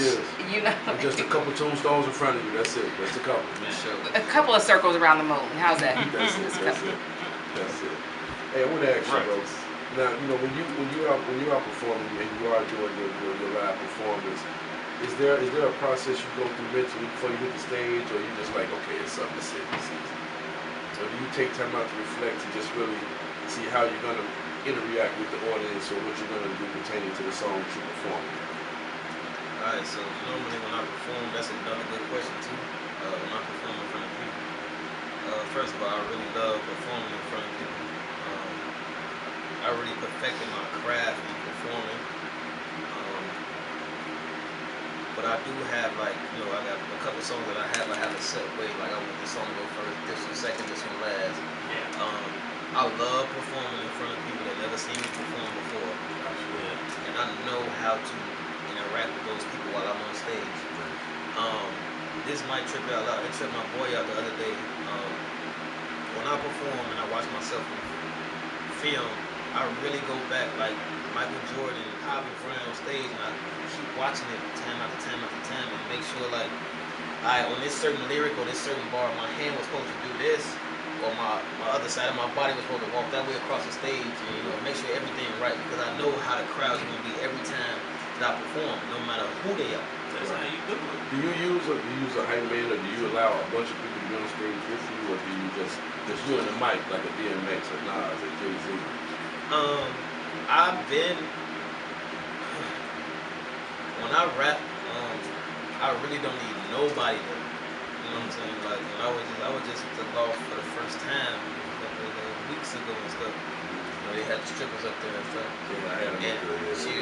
You know. And just a couple tombstones in front of you. That's it. That's a couple. A couple of circles around the moon. How's that? That's it. Hey, I want to ask you, bro. Now, you know, when you are performing and you are doing your live performance, is there a process you go through mentally before you hit the stage, or you just like, okay, it's something to say this season? Or do you take time out to reflect to just really see how you're gonna interact with the audience or what you're gonna do pertaining to the song that you perform? Alright, so normally when I perform, that's another good question too. When I perform in front of people, first of all, I really love performing in front of people. I really perfected my craft in performing. But I do have I got a couple songs that I have a set way. Like I want this song to go first, this one second, this one last. I love performing in front of people that never seen me perform before. And I know how to interact with those people while I'm on stage. This might trip you out. It tripped my boy out the other day. When I perform and I watch myself on film, I really go back like Michael Jordan, how we run on stage, and I keep watching it time after time after time and make sure like, on this certain lyric or this certain bar, my hand was supposed to do this, or my other side of my body was supposed to walk that way across the stage, and make sure everything right, because I know how the crowd's gonna be every time that I perform, no matter who they are. That's how you do it. Do you use a hype man, or do you allow a bunch of people to be on stage with you, or do you just you and the mic like a DMX or Nas or Jay-Z? When I rap, I really don't need nobody to, you know what I'm saying? Like when I was just took off for the first time a couple of weeks ago and stuff. They had the strippers up there and stuff. Yeah, I had them up there. She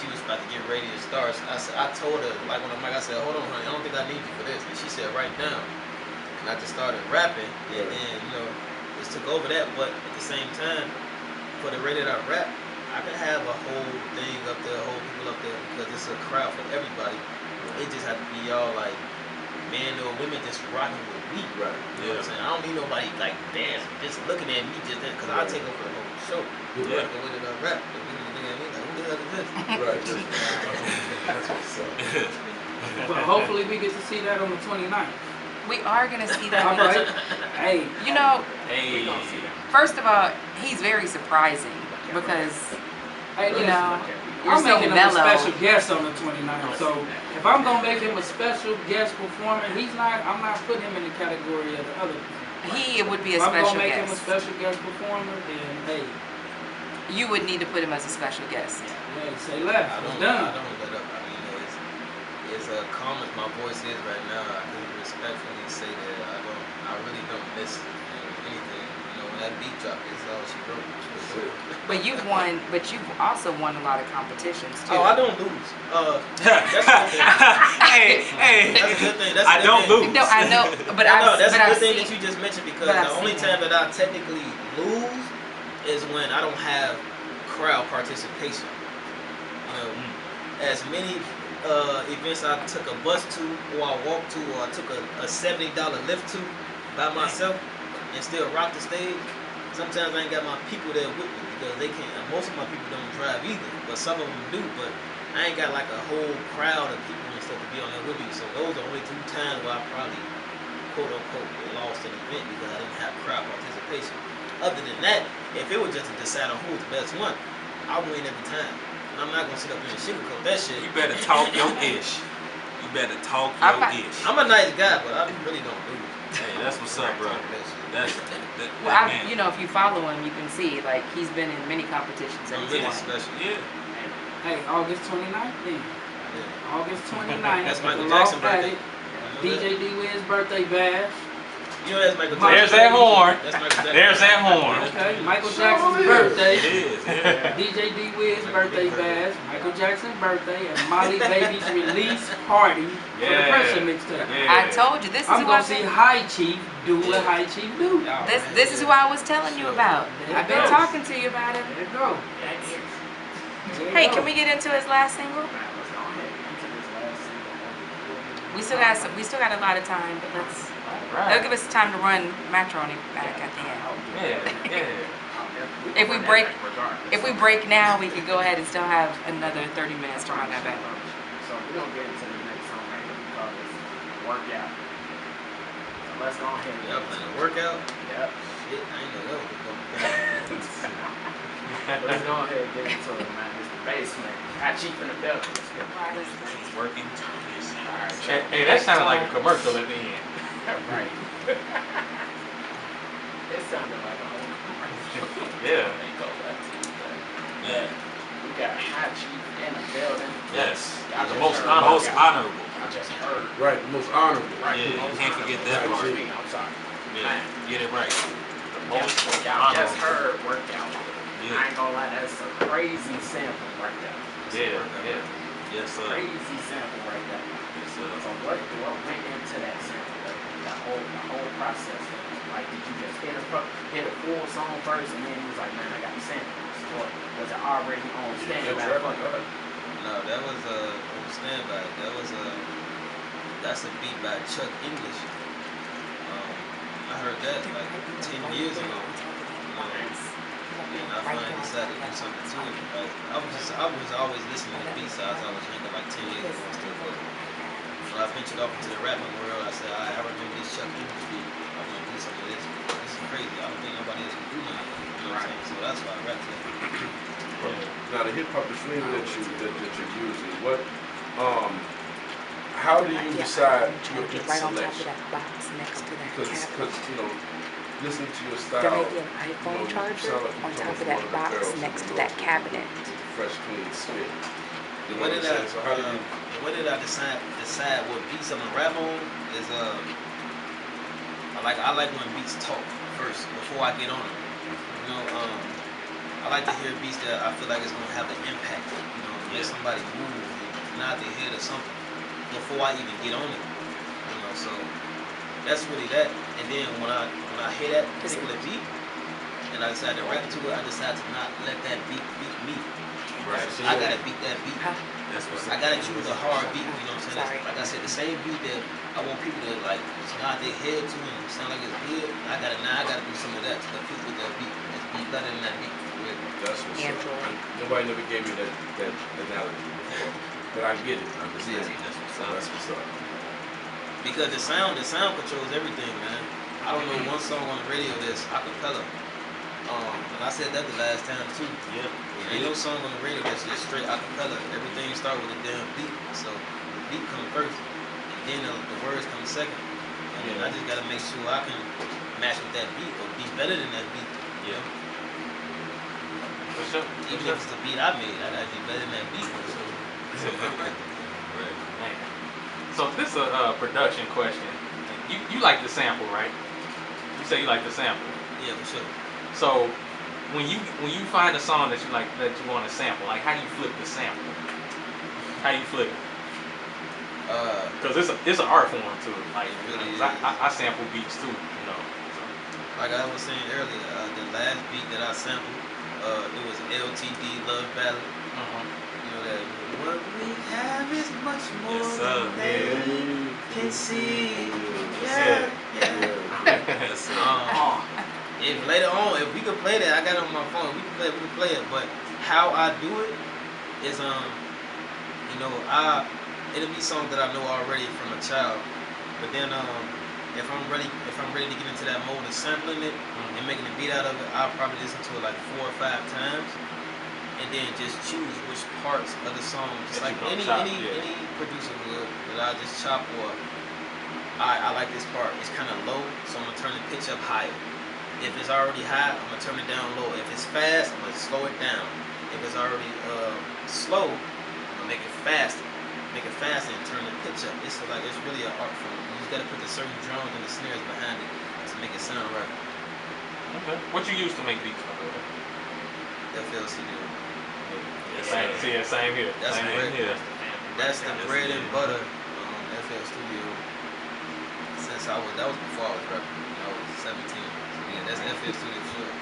was about to get ready to start. I told her, like when I'm like, I said, hold on, honey, I don't think I need you for this. And she said, right now. And I just started rapping, and then just took over that. But at the same time, for the way that I rap, I can have a whole thing up there, whole people up there, because it's a crowd for everybody. It just have to be y'all like men or women just rocking with me. Right. You know what I'm saying? I don't need nobody like dancing, just looking at me just then, because I take over the whole show. The way that I rap, they looking at me like, who the hell is this? Right. That's what's up. But hopefully we get to see that on the 29th. We are gonna see that. All right. Hey. You know, Hey. first of all, he's very surprising because Hey, you're I'm so making him a mellow. special guest on the 29th. So if I'm gonna make him a special guest performer, I'm not putting him in the category of the other. He would be a If I'm special gonna make him a guest. special guest performer, then hey, You would need to put him as a special guest. hey, say less. I It's don't done. let up. I mean, it's calm as my voice is right now. I can respectfully say that I really don't miss anything. When that beat drop, it's all she wrote. But you've also won a lot of competitions too. Oh, I don't lose. That's a good thing. Hey. That's a good thing. I don't lose. No, I know, but that's a I've good thing seen, that you just mentioned, because but I've the only seen time that I technically lose is when I don't have crowd participation. As many events I took a bus to, or I walked to, or I took a $70 lift to by myself and still rock the stage. Sometimes I ain't got my people there with me because they can't. Most of my people don't drive either, but some of them do. But I ain't got like a whole crowd of people and stuff to be on there with me. So those are only 2 times where I probably quote unquote lost an event because I didn't have crowd participation. Other than that, if it was just to decide on who was the best one, I win every time. And I'm not gonna sit up here and sugarcoat that shit. You better talk your ish. You better talk your ish. I'm a nice guy, but I really don't lose. Hey, that's what's up, bro. That's Well, you know, if you follow him, you can see like he's been in many competitions. I'm really special. Yeah. Hey, August 29th then. Yeah. August 29th. That's Michael Jackson's birthday. DJ D-Wiz birthday bash. You know that's Michael There's Jackson. that horn. That's Michael Jackson. There's that horn. Okay, Michael Jackson's birthday. It is. Yeah. DJ D-Wiz birthday bash. Michael Jackson's birthday and Molly Baby's release party for the pressure mixtape. I told you this is I'm who I gonna see High Chief do what High Chief do. This is who I was telling you about. I've been talking to you about it. There you go. Hey, can we get into his last single? We still got a lot of time, but let's. That'll give us time to run Matroni back at the end. Yeah. If we break now, we could go ahead and still have another 30 minutes to run that back. So we're gonna get into the next song right here because it's workout. So let's go ahead. Y'all playing a workout? Yep. Shit, I ain't know that was going to Let's go ahead and get into it, man. It's the basement. High Chief in the building. It's working. Hey, that sounded like a commercial at the end. Right. It sounded like a whole commercial. Yeah. Yeah. We got High Chief in the building. Yes. Y'all The just most heard honorable. I just heard. Right, the most honorable. Right. Yeah, you can't forget that part. I'm sorry. Yeah, get it right. The most Y'all just honorable. heard workout. Yeah. I ain't gonna lie, that's a crazy sample right there. Yeah, yeah. Yes, sir. Crazy sample right there. Yes, sir. So what went into that sample? The whole process. Like, did you just hit a full song first, and then you was like, man, I got the samples, or was it already on standby? No, that was on standby. That's a beat by Chuck English. I heard that like 10 years ago. And I finally decided to do something to it. Like, I was always listening to B-sides. I was younger, like 10 years ago and stuff. But when I ventured off into the rapping world, I said, I remember this Chuck English beat. I want to do something with this. This is crazy. I don't think nobody else can do nothing. You know what I'm saying? So that's why I rapped it. Now the hip hop machine that you're using, what how do you decide your beat Right on top of selection? that box next to that Because cabinet. you know, listening to your style, There may be an you iPhone know, you charger sound like on you're top of coming that from one box the barrels next of to the that Lord. cabinet. Fresh, clean spit. You know What what I'm did I, saying? So how do you? what did I decide what beats I'm gonna rap on is I like when beats talk first before I get on them. You know, I like to hear beats that I feel like it's gonna have an impact. You know, make somebody move, nod their head or something before I even get on it. You know, so that's really that. And then when I hear that particular beat and I decide to rap to it, I decide to not let that beat beat me. Right. I gotta beat that beat. That's what's I gotta choose a hard beat, you know what I'm saying? Sorry. Like I said, the same beat that I want people to like nod their head to and sound like it's good. I gotta do some of that to compete with that beat. It's be better than that beat. That's what's Android. up. Nobody never gave me that analogy before, but I get it. I understand. Yeah. That's what's up. Because the sound controls everything, man. I don't know one song on the radio that's acapella. And I said that the last time too. Yeah. Ain't no song on the radio that's just straight acapella. Everything start with a damn beat. So the beat comes first, and then the words come second. And then I just gotta make sure I can match with that beat or be better than that beat. Yeah. For sure. Even if it's the beat I made, I gotta be better than that beat. So Right. Man. So this is a production question. You like the sample, right? You say you like the sample. yeah, for sure. So when you find a song that you like that you want to sample, like how do you flip the sample? How you flip it? Because it's an art form too. Like It really 'cause is. I sample beats too, you know. Like I was saying earlier, the last beat that I sampled, it was LTD Love Ballad. You know that what we have is much more Yes, sir. than they can see. Yeah. Yes, sir. If later on, if we could play that, I got it on my phone. We can play it. But how I do it is You know, it'll be songs that I know already from a child, but then if I'm ready to get into that mode of sampling it and making a beat out of it, I'll probably listen to it like 4 or 5 times, and then just choose which parts of the song, just like any producer would, that I just chop or I like this part. It's kind of low, so I'm gonna turn the pitch up higher. If it's already high, I'm gonna turn it down low. If it's fast, I'm gonna slow it down. If it's already slow, I'm gonna make it faster. Make it faster and turn the pitch up. It's really an art form. You just gotta put the certain drums and the snares behind it to make it sound right. Okay. What you use to make beats? FL Studio. Yeah, same here. That's same bread. here. That's the bread and butter. FL Studio. Since that was before I was rapping. I was 17. So yeah, that's FL Studio short.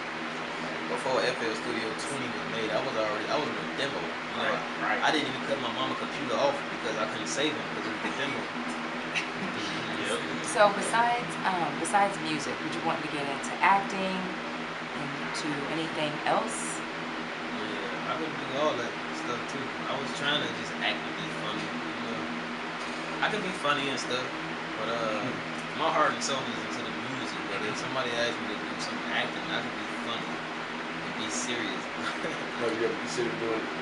Before FL Studio 20 was made, I was in a demo. You know, I didn't even cut my mama's computer off because I couldn't save it because it was the demo. So besides music, would you want to get into acting, into anything else? Yeah, I could do all that stuff too. I was trying to just act and be funny. You know, I could be funny and stuff, but my heart and soul is into the music. But if somebody asked me to do some acting, I could be funny and be serious. Have you ever considered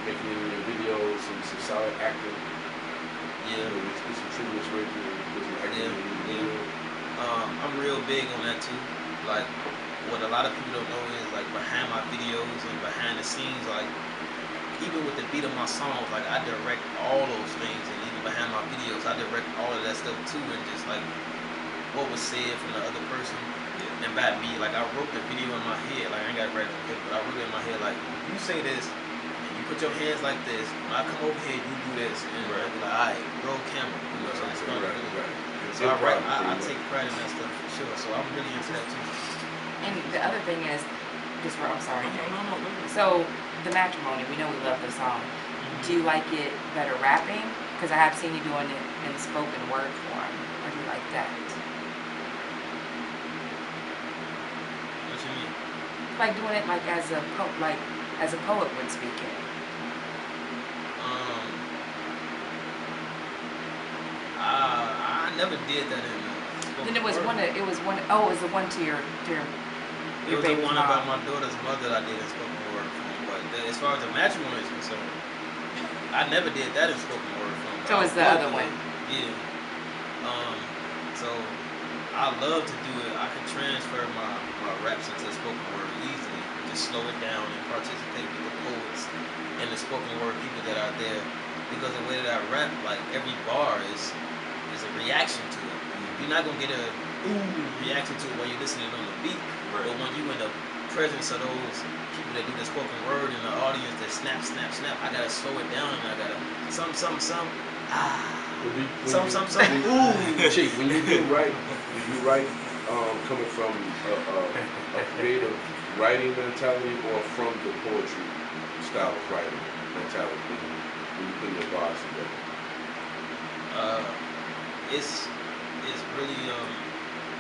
making any of your videos some solid acting? Yeah. Get some tributes where you do some acting. I'm real big on that too. Like, what a lot of people don't know is like behind my videos and behind the scenes, like even with the beat of my songs, like I direct all those things, and even behind my videos, I direct all of that stuff too, and just like what was said from the other person and by me. Like I wrote the video in my head, like I ain't got it right on paper, but I wrote it in my head like, you say this, and you put your hands like this. When I come over here, you do this, and I'll be like, all right, roll camera. You know, so it's fun. So I take pride in that stuff for sure. So I'm really into that too. And the other thing is, I'm sorry. No. So the matrimony, we know we love the song. Do you like it better rapping? Because I have seen you doing it in spoken word form. Or do you like that? What you mean? Like doing it like as a poet would speak it. I never did that in spoken Then it was word. it was the one to your It was the baby's one mom. about my daughter's mother that I did in spoken word form. But as far as the matrimony is concerned, I never did that in spoken word form. So it's the other one. Yeah. So I love to do it. I can transfer my raps into spoken word easily. Just slow it down and participate with the poets and the spoken word people that are there. Because the way that I rap, like every bar is a reaction to it. You're not gonna get a reaction to it when you're listening on the beat. Right. But when you in the presence of those people that do the spoken word in the audience that snap, I gotta slow it down and I gotta some. Chief, when you write, coming from a creative writing mentality or from the poetry style of writing mentality when you put your bars together? It's really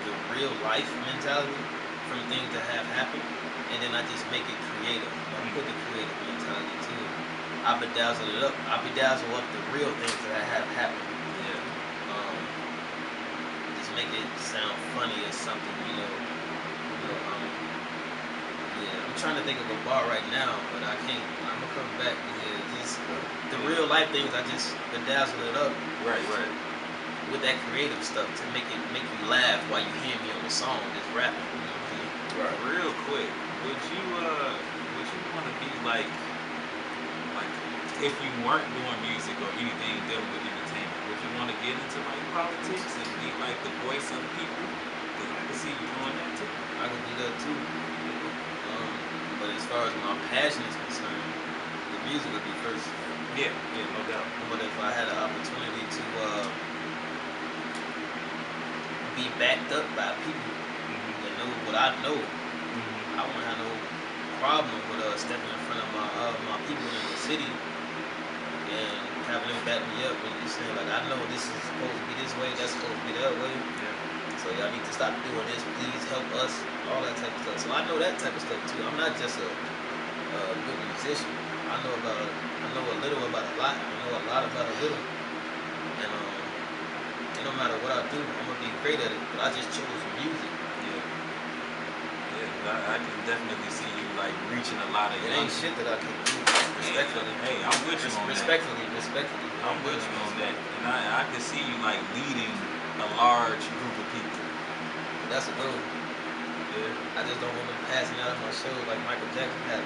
the real life mentality from things that have happened, and then I just make it creative. I put the creative mentality to it. I bedazzle it up. I bedazzle up the real things that have happened. Yeah. Just make it sound funny or something, you know. Yeah, I'm trying to think of a bar right now, but I can't. I'm gonna come back. Yeah, just the real life things. I just bedazzle it up. Right. With that creative stuff to make you laugh while you hear me on the song, just rapping. You know what I'm saying? Right. Real quick, would you want to be like if you weren't doing music or anything dealing with entertainment, would you want to get into like politics and be like the voice of the people? Because I can see you doing that too. I can do that too. But as far as my passion is concerned, the music would be first. Yeah, no doubt. But if I had an opportunity to be backed up by people that know what I know, I won't have no problem with stepping in front of my people in the city and having them back me up and just saying like, I know this is supposed to be this way, that's supposed to be that way. Yeah. So y'all need to stop doing this, please help us, all that type of stuff. So I know that type of stuff too. I'm not just a good musician. I know a little about a lot. I know a lot about a little. And no matter what I do, I'm gonna be great at it. But I just chose music. I can definitely see you like reaching a lot of. It ain't shit that I can do. Respectfully. Hey, I'm with you on respectfully. I'm with you on that, and I can see you like leading a large group of people. That's a goal. Yeah. I just don't want them passing out of my shows like Michael Jackson had.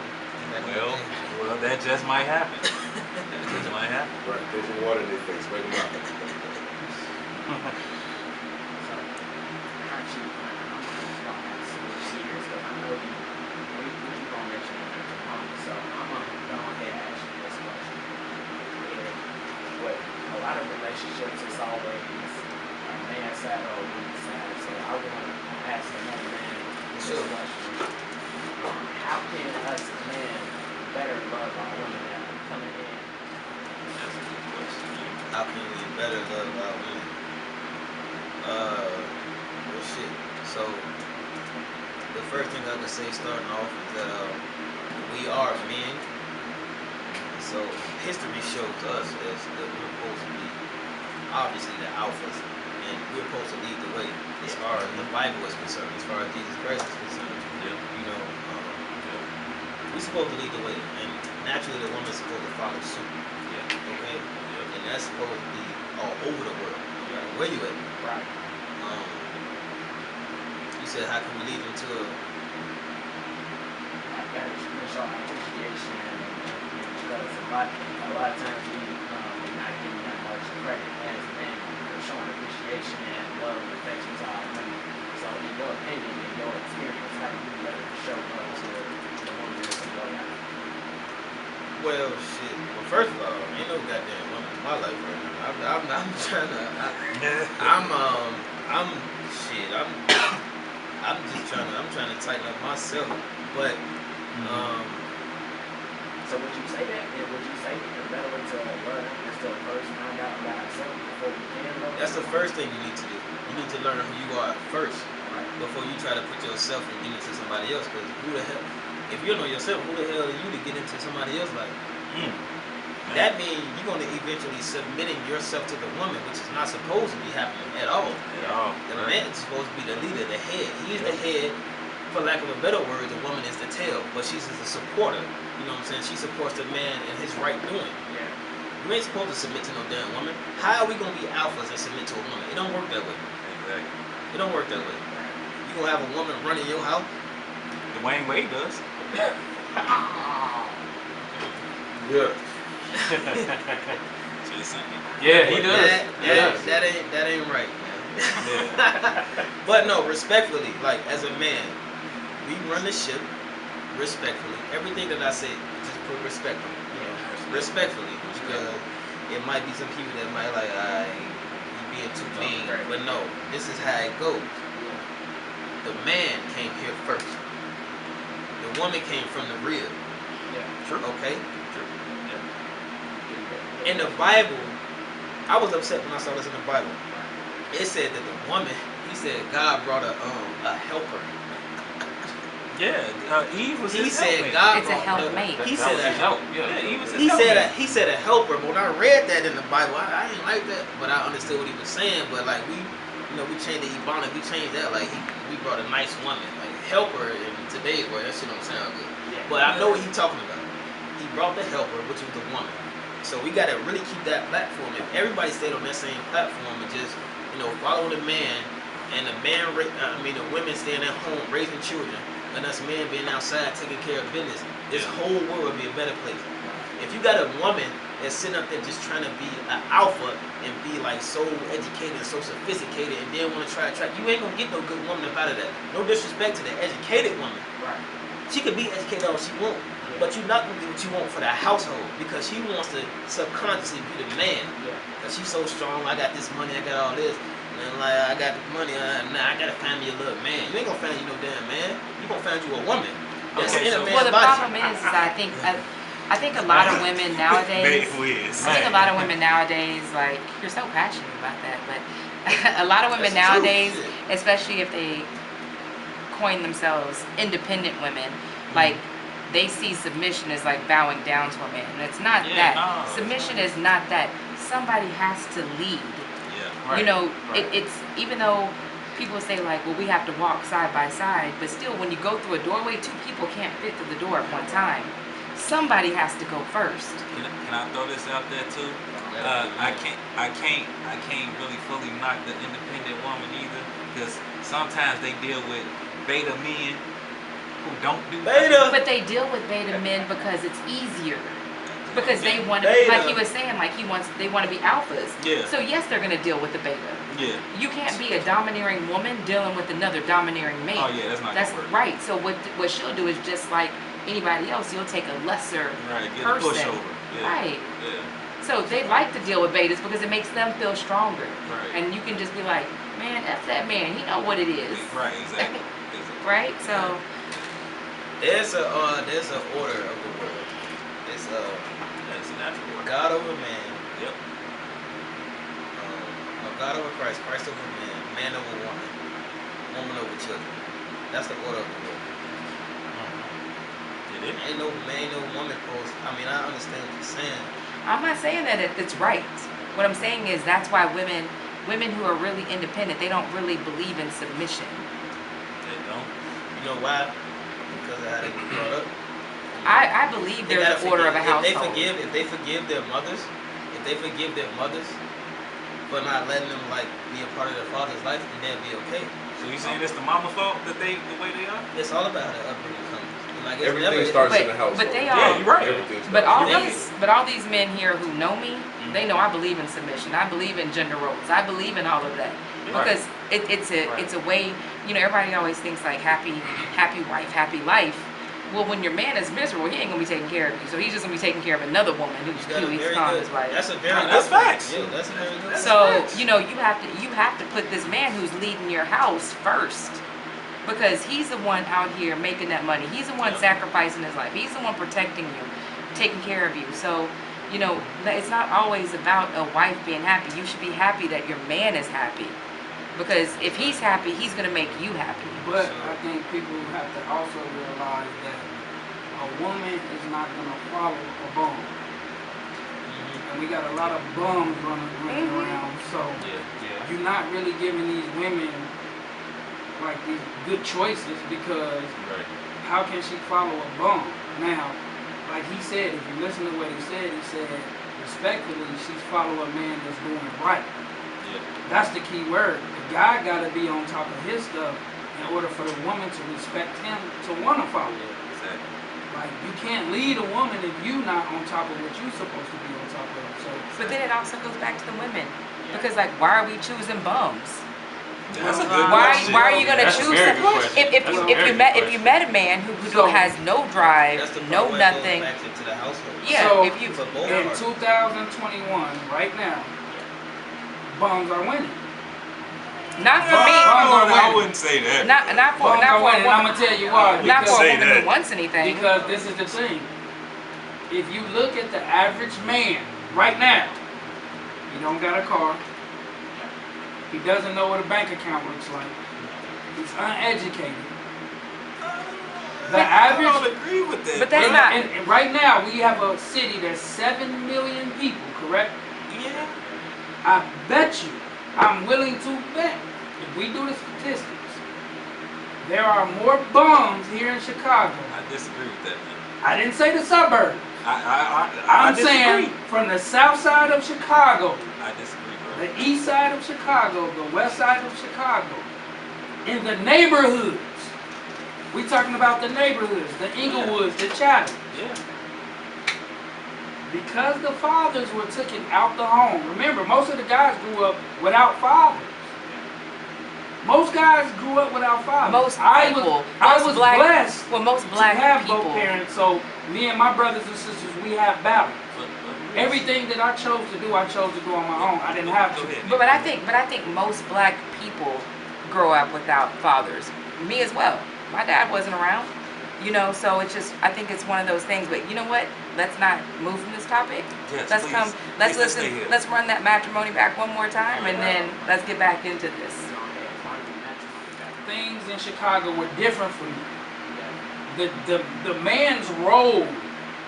Well, that just might happen. That just might happen. Right, there's some water in their face. Wake them up. A lot of relationships, it's always a man's side or a woman's side. So I want to ask another man this question. How can us men better love our women that are coming in? That's a good question. How can we better love our women? Well, shit. So, the first thing I can say starting off is that we are men. So history shows us as that we're supposed to be obviously the alphas, and we're supposed to lead the way as far as the Bible is concerned, as far as Jesus Christ is concerned. You know, we're supposed to lead the way, and naturally the woman's supposed to follow suit. Okay, and that's supposed to be all over the world, no matter where you at. Right. You said how can we lead them to a appreciation? Because a lot of times we're not getting that much credit as men for showing appreciation and love and affection to our women. So in your opinion, in your experience, how do you better show love to the woman that's in your life? Well, shit. Well, first of all, ain't no goddamn woman in my life right now. I'm trying to. I'm trying to tighten up myself. But, So would you say that? Would you say the better way to love is to first find out about ourselves before we can love? That's the first thing you need to do. You need to learn who you are first, before you try to put yourself and get into somebody else. Because who the hell? If you don't know yourself, who the hell are you to get into somebody else like? That means you're going to eventually submitting yourself to the woman, which is not supposed to be happening at all. The man is supposed to be the leader, the head. He's the head. For lack of a better word, the woman is the tail, but she's just a supporter. You know what I'm saying? She supports the man in his right doing. You ain't supposed to submit to no damn woman. How are we gonna be alphas and submit to a woman? It don't work that way. Exactly. It don't work that way. You gonna have a woman running your house? Dwayne Wade does. Yeah, he does. That ain't right, man. But no, respectfully, like as a man, we run the ship respectfully. Everything that I say, just put respect on it. You know, respectfully, because it might be some people that might like, you being too mean. But no, this is how it goes. The man came here first. The woman came from the rear. True. Okay. In the Bible, I was upset when I saw this in the Bible. It said that the woman, he said God brought a helper. Eve was He his said helpmate. God It's a brought helpmate. He said a help. Eve was his He helpmate. said a helper. But when I read that in the Bible, I didn't like that. But I understood what he was saying. But like we changed the Ebonic. We changed that. Like we brought a nice woman, like helper in today's word. That shit don't sound good. But I know what he's talking about. He brought the helper, which was the woman. So we gotta really keep that platform. If everybody stayed on that same platform and just, follow the man, and the women staying at home raising children, and us men being outside taking care of business, this whole world would be a better place. If you got a woman that's sitting up there just trying to be an alpha and be like so educated and so sophisticated and then want to try, you ain't gonna get no good woman up out of that. No disrespect to the educated woman. Right. She could be educated all she wants. But you're not going to get what you want for the household because she wants to subconsciously be the man. Because she's so strong, I got this money, I got all this. And then like, I got the money, I got to find me a little man. You ain't going to find you no damn man. You going to find you a woman. That's in a man's well, the body. problem is I think a lot of women nowadays, like, you're so passionate about that, but a lot of women nowadays, especially if they coin themselves independent women, like, they see submission as like bowing down to a man, and it's not that. No, Submission is not that. Somebody has to lead. Yeah, right. You know, right. it's even though people say like, well, we have to walk side by side, but still, when you go through a doorway, two people can't fit through the door at one time. Somebody has to go first. Can I throw this out there too? I can't really fully knock the independent woman either, because sometimes they deal with beta men who don't do Beta. But they deal with beta men because it's easier. Because they want to, like he was saying, like they want to be alphas. Yeah. So yes, they're going to deal with the beta. Yeah. You can't be a domineering woman dealing with another domineering man. Oh yeah, that's not gonna work. Right. So what she'll do is just like anybody else, you'll take a lesser Get person. a pushover. Yeah. Right. Yeah. So they like to deal with betas because it makes them feel stronger. Right. And you can just be like, man, F that man. He know what it is. Right. Exactly. Right. So there's an order of the world. It's that's a natural order. God over man. Yep. God over Christ, Christ over man, man over woman, woman over children. That's the order of the world. Ain't no man, no woman post. I mean, I understand what you're saying. I'm not saying that it's right. What I'm saying is that's why women who are really independent, they don't really believe in submission. They don't. You know why? Because of how they were brought up. I believe there's an order of a household. If they forgive their mothers for not letting them like be a part of their father's life, then they'll be okay. So you saying it's the mama fault that the way they are? It's all about how the upbringing comes. Like Everything starts in the house. But they are. Yeah, you're right. But all these men here who know me, they know I believe in submission. I believe in gender roles. I believe in all of that because it's a way. You know, everybody always thinks like happy wife, happy life. Well, when your man is miserable, he ain't gonna be taking care of you. So he's just gonna be taking care of another woman who's calm his wife. That's a very that's facts. Yeah, that's a very good. So you know you have to put this man who's leading your house first. Because he's the one out here making that money. He's the one sacrificing his life. He's the one protecting you, taking care of you. So, you know, it's not always about a wife being happy. You should be happy that your man is happy. Because if he's happy, he's going to make you happy. But I think people have to also realize that a woman is not going to follow a bum. And we got a lot of bums running around. So you're not really giving these women like these good choices because how can she follow a bum? Now, like he said, if you listen to what he said respectfully, she's following a man that's doing right. Yeah. That's the key word. The guy got to be on top of his stuff in order for the woman to respect him, to want to follow him. Exactly. Like, you can't lead a woman if you're not on top of what you're supposed to be on top of. So, but then it also goes back to the women. Because, like, why are we choosing bums? That's a good why question. are you gonna That's a choose very them? good question. If you met a man who has no drive, no nothing. Yeah. so if you in 2021, right now, bums are winning. not for me. I wouldn't say that. Not for Bums are a winning. I'm woman. gonna tell you why. Not for a say woman that. who wants anything. Because this is the thing. If you look at the average man right now, he don't got a car. He doesn't know what a bank account looks like. He's uneducated. The average. I don't agree with that. But that's not. And right now we have a city that's 7 million people, correct? Yeah. I bet you, I'm willing to bet, if we do the statistics, there are more bums here in Chicago. I disagree with that, man. I didn't say the suburb. I I'm saying from the south side of Chicago, I disagree, bro. the east side of Chicago, the west side of Chicago, in the neighborhoods. We talking about the neighborhoods, the Inglewoods, the Chatham. Yeah. Because the fathers were taken out the home. Remember, most of the guys grew up without fathers. Most guys grew up without fathers. I was blessed most black to have people. both parents. So me and my brothers and sisters, we have balance. Everything that I chose to do on my own. I didn't have to. But I think most black people grow up without fathers. Me as well. My dad wasn't around. You know, so it's just, I think it's one of those things. But you know what? Let's not move from this topic. Yes, let's please. come. Let's listen. Let's run that matrimony back one more time, and then let's get back into this. Things in Chicago were different for me. the man's role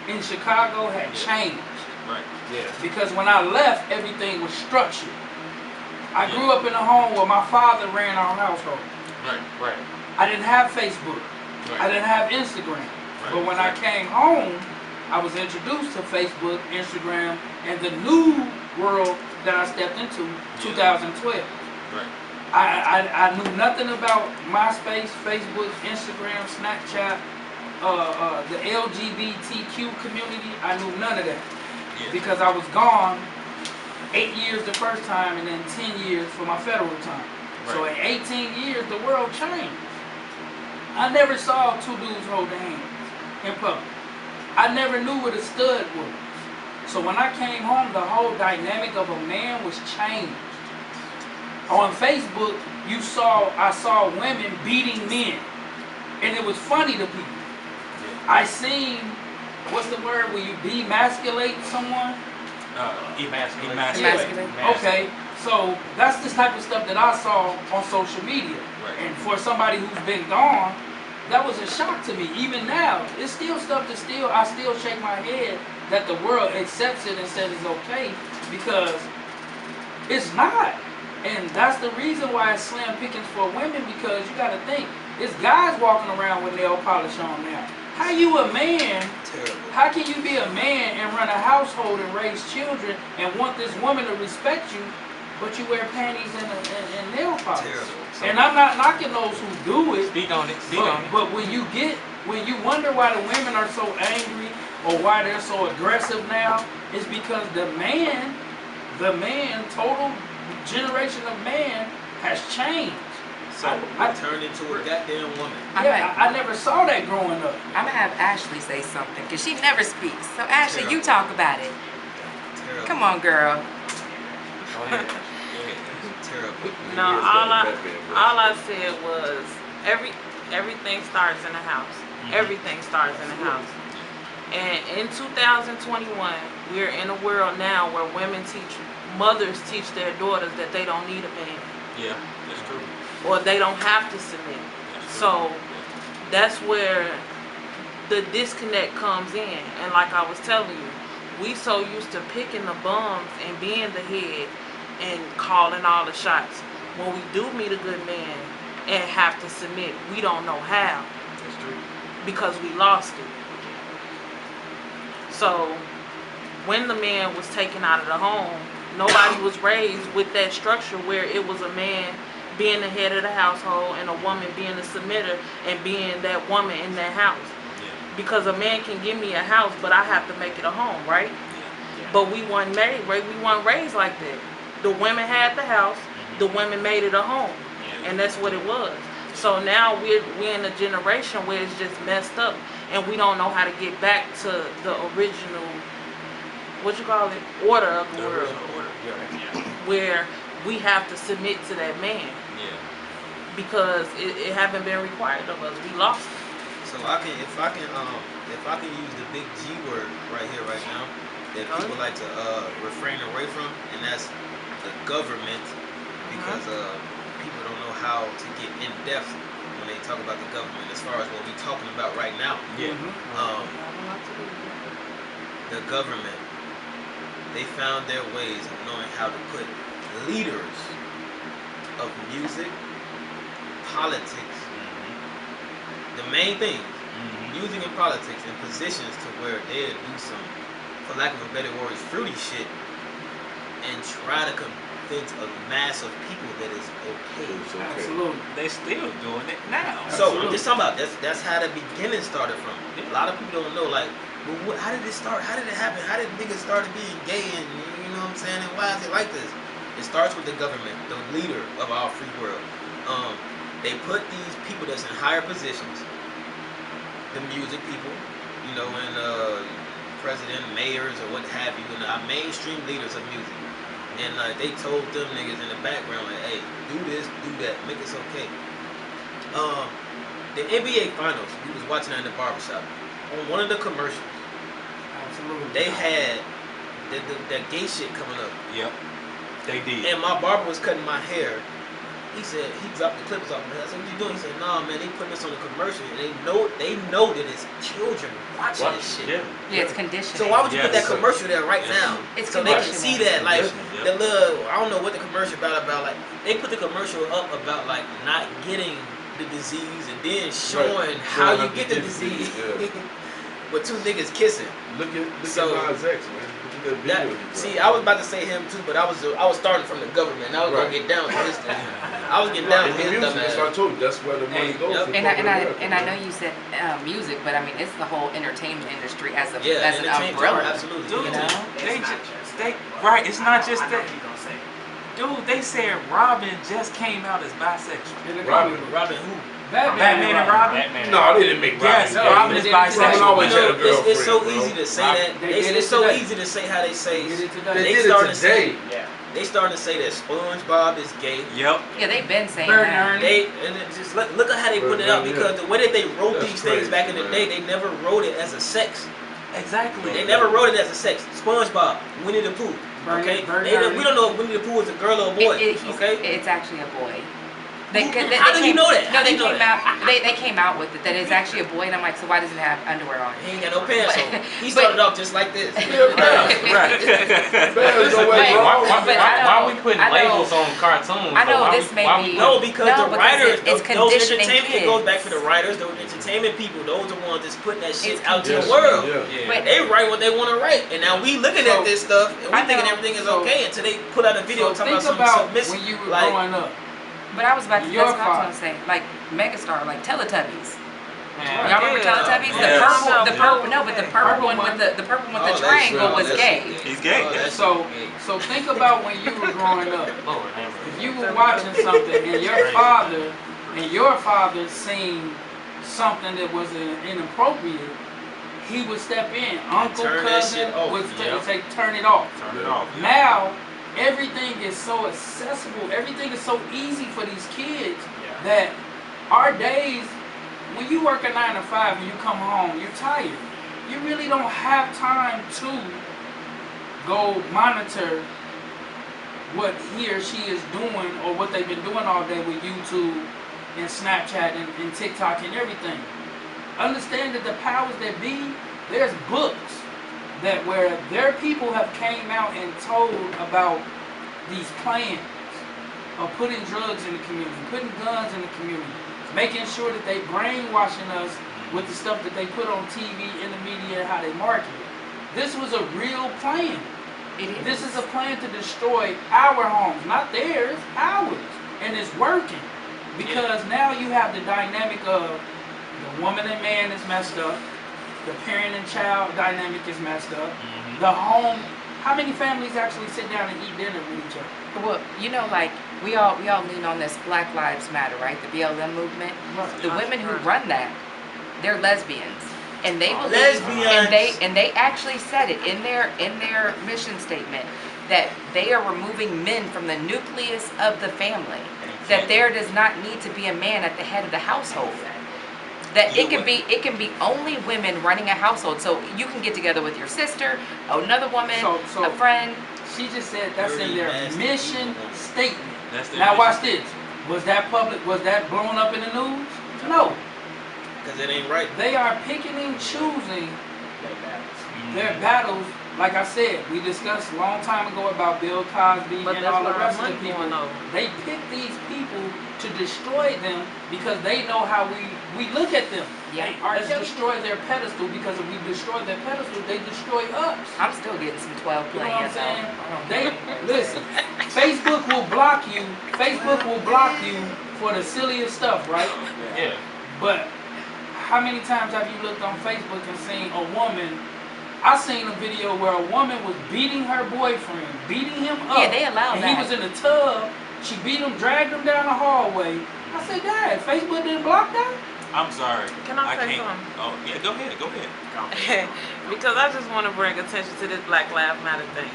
in Chicago had changed. Right. Yeah. Because when I left, everything was structured. I grew up in a home where my father ran our household. Right. Right. I didn't have Facebook. Right. I didn't have Instagram. Right. But when I came home, I was introduced to Facebook, Instagram, and the new world that I stepped into, 2012. Right. I knew nothing about MySpace, Facebook, Instagram, Snapchat, the LGBTQ community. I knew none of that. Yeah. Because I was gone 8 years the first time and then 10 years for my federal time. Right. So in 18 years, the world changed. I never saw two dudes hold hands in public. I never knew what a stud was. So when I came home, the whole dynamic of a man was changed. On Facebook, I saw women beating men. And it was funny to people. I seen, what's the word when you demasculate someone? Emasculate. Okay, so that's the type of stuff that I saw on social media. Right. And for somebody who's been gone, that was a shock to me. Even now, it's still stuff that I still shake my head that the world accepts it and says it's okay, because it's not. And that's the reason why it's slim pickings for women, because you got to think, it's guys walking around with nail polish on now. How you a man? Terrible. How can you be a man and run a household and raise children and want this woman to respect you, but you wear panties and nail polish? Terrible. And I'm not knocking those who do it. Speak on it. But when you wonder why the women are so angry or why they're so aggressive now, it's because the man, total generation of man has changed. So I turned into a goddamn woman. I never saw that growing up. I'm gonna have Ashley say something because she never speaks. So Ashley, you talk about it. Terrible. Come on, girl. Terrible. No, all I said was everything starts in the house. Everything starts in the house. And in 2021, we're in a world now where mothers teach their daughters that they don't need a man. Yeah, that's true. Or they don't have to submit. So that's where the disconnect comes in. And like I was telling you, we so used to picking the bums and being the head and calling all the shots. When we do meet a good man and have to submit, we don't know how. That's true. Because we lost it. So when the man was taken out of the home, nobody was raised with that structure where it was a man being the head of the household and a woman being the submitter and being that woman in that house. Yeah. Because a man can give me a house, but I have to make it a home, right? Yeah. But we weren't married, right? We weren't raised like that. The women had the house, the women made it a home, and that's what it was. So now we're in a generation where it's just messed up, and we don't know how to get back to the original, order of the world, where we have to submit to that man. Because it haven't been required of us. We lost it. So if I can use the big G word right here, right now, that people like to refrain away from, and that's the government, because people don't know how to get in depth when they talk about the government as far as what we're talking about right now. The government, they found their ways of knowing how to put leaders of music, politics, the main things, music and politics, in positions to where they'll do some, for lack of a better word, fruity shit, and try to convince a mass of people that it's okay. Absolutely. They still doing it now. So I'm just talking about that's how the beginning started from. A lot of people don't know, like, well, how did it start? How did it happen? How did niggas start being gay? And you know what I'm saying? And why is it like this? It starts with the government, the leader of our free world. They put these people that's in higher positions, the music people, you know, and president, mayors, or what have you, and our mainstream leaders of music. And they told them niggas in the background, like, hey, do this, do that, make this okay. The NBA Finals, we was watching that in the barbershop. On one of the commercials, they had that gay shit coming up. Yep, they did. And my barber was cutting my hair, he said he dropped the clippers off. I said, what you doing? He said, nah, man, they putting this on the commercial. And they know that it's children watching this shit. Yeah, it's conditioning. So why would you put that commercial there right now? It's so they can see that, like, the little, I don't know what the commercial about, like, they put the commercial up about, like, not getting the disease and then showing how you get the disease. With two niggas kissing. Look at Nas X, man. See, I was about to say him too, but I was starting from the government. I was gonna get down to his thing. I was getting down to his stuff. That's what I told you. That's where the money goes. And I know you said music, but I mean it's the whole entertainment industry as an umbrella. Absolutely. Dude, right. It's not just that. Dude, they said Robin just came out as bisexual. Robin who? Batman and Robin? No, they didn't make Robin. Yes, Robin is bisexual. It's so easy to say that. It's so easy to say how they say. They started to say. They starting to say that SpongeBob is gay. Yep. Yeah, they've been saying that. Just look at how they put it out, because the way that they wrote these things back in the day, they never wrote it as a sex. Exactly. They never wrote it as a sex. SpongeBob, Winnie the Pooh. Okay. We don't know if Winnie the Pooh is a girl or a boy. Okay. It's actually a boy. How do you know that? No, they came out with it that it's actually a boy, and I'm like, so why doesn't it have underwear on? He ain't got no pants on. He started off just like this. Why are we putting labels on cartoons? I know this may be because the writers, it's those conditioning entertainment, kids. it goes back to the writers, those entertainment people, those are the ones that's putting that shit out to the world. They write what they want to write, and now we looking at this stuff and we thinking everything is okay until they put out a video talking about something submissive. When you were growing up. But I was about to, that's what I was going to say, like Megastar, like Teletubbies. Y'all remember Teletubbies? The purple one with the triangle was gay. He's gay. So think about when you were growing up. If you were watching something and your father seen something that was inappropriate, he would step in. Uncle, cousin would say, turn it off. Turn it off. Now, everything is so accessible. Everything is so easy for these kids that our days, when you work a 9 to 5 and you come home, you're tired. You really don't have time to go monitor what he or she is doing or what they've been doing all day with YouTube and Snapchat and TikTok and everything. Understand that the powers that be, there's books that where their people have came out and told about these plans of putting drugs in the community, putting guns in the community, making sure that they brainwashing us with the stuff that they put on TV, in the media, and how they market it. This was a real plan. This is a plan to destroy our homes, not theirs, ours. And it's working. Because now you have the dynamic of the woman and man is messed up. The parent and child dynamic is messed up. The home, how many families actually sit down and eat dinner with each other? Well, you know, like we all lean on this Black Lives Matter, right? The BLM movement. Right. The women who run that, they're lesbians, and they believe, and they actually said it in their mission statement that they are removing men from the nucleus of the family. That there does not need to be a man at the head of the household. That it can be only women running a household. So you can get together with your sister, another woman, a friend. She just said that's in their mission statement. Now watch this. Was that public? Was that blown up in the news? No. Because it ain't right. They are picking and choosing their battles. Like I said, we discussed a long time ago about Bill Cosby and all the rest of the people. They pick these people to destroy them because they know how we look at them. Yeah. Let's destroy their pedestal, because if we destroy their pedestal, they destroy us. I'm still getting some 12 You know what I'm playing. saying? Listen, Facebook will block you. Facebook will block you for the silliest stuff, right? Yeah. But how many times have you looked on Facebook and seen a woman? I seen a video where a woman was beating her boyfriend, beating him up. Yeah, they allow that. And he was in the tub. She beat him, dragged him down the hallway. I said, Dad, Facebook didn't block that? I'm sorry. Can I say can't. something? Oh, yeah, go ahead. Because I just want to bring attention to this Black Lives Matter thing.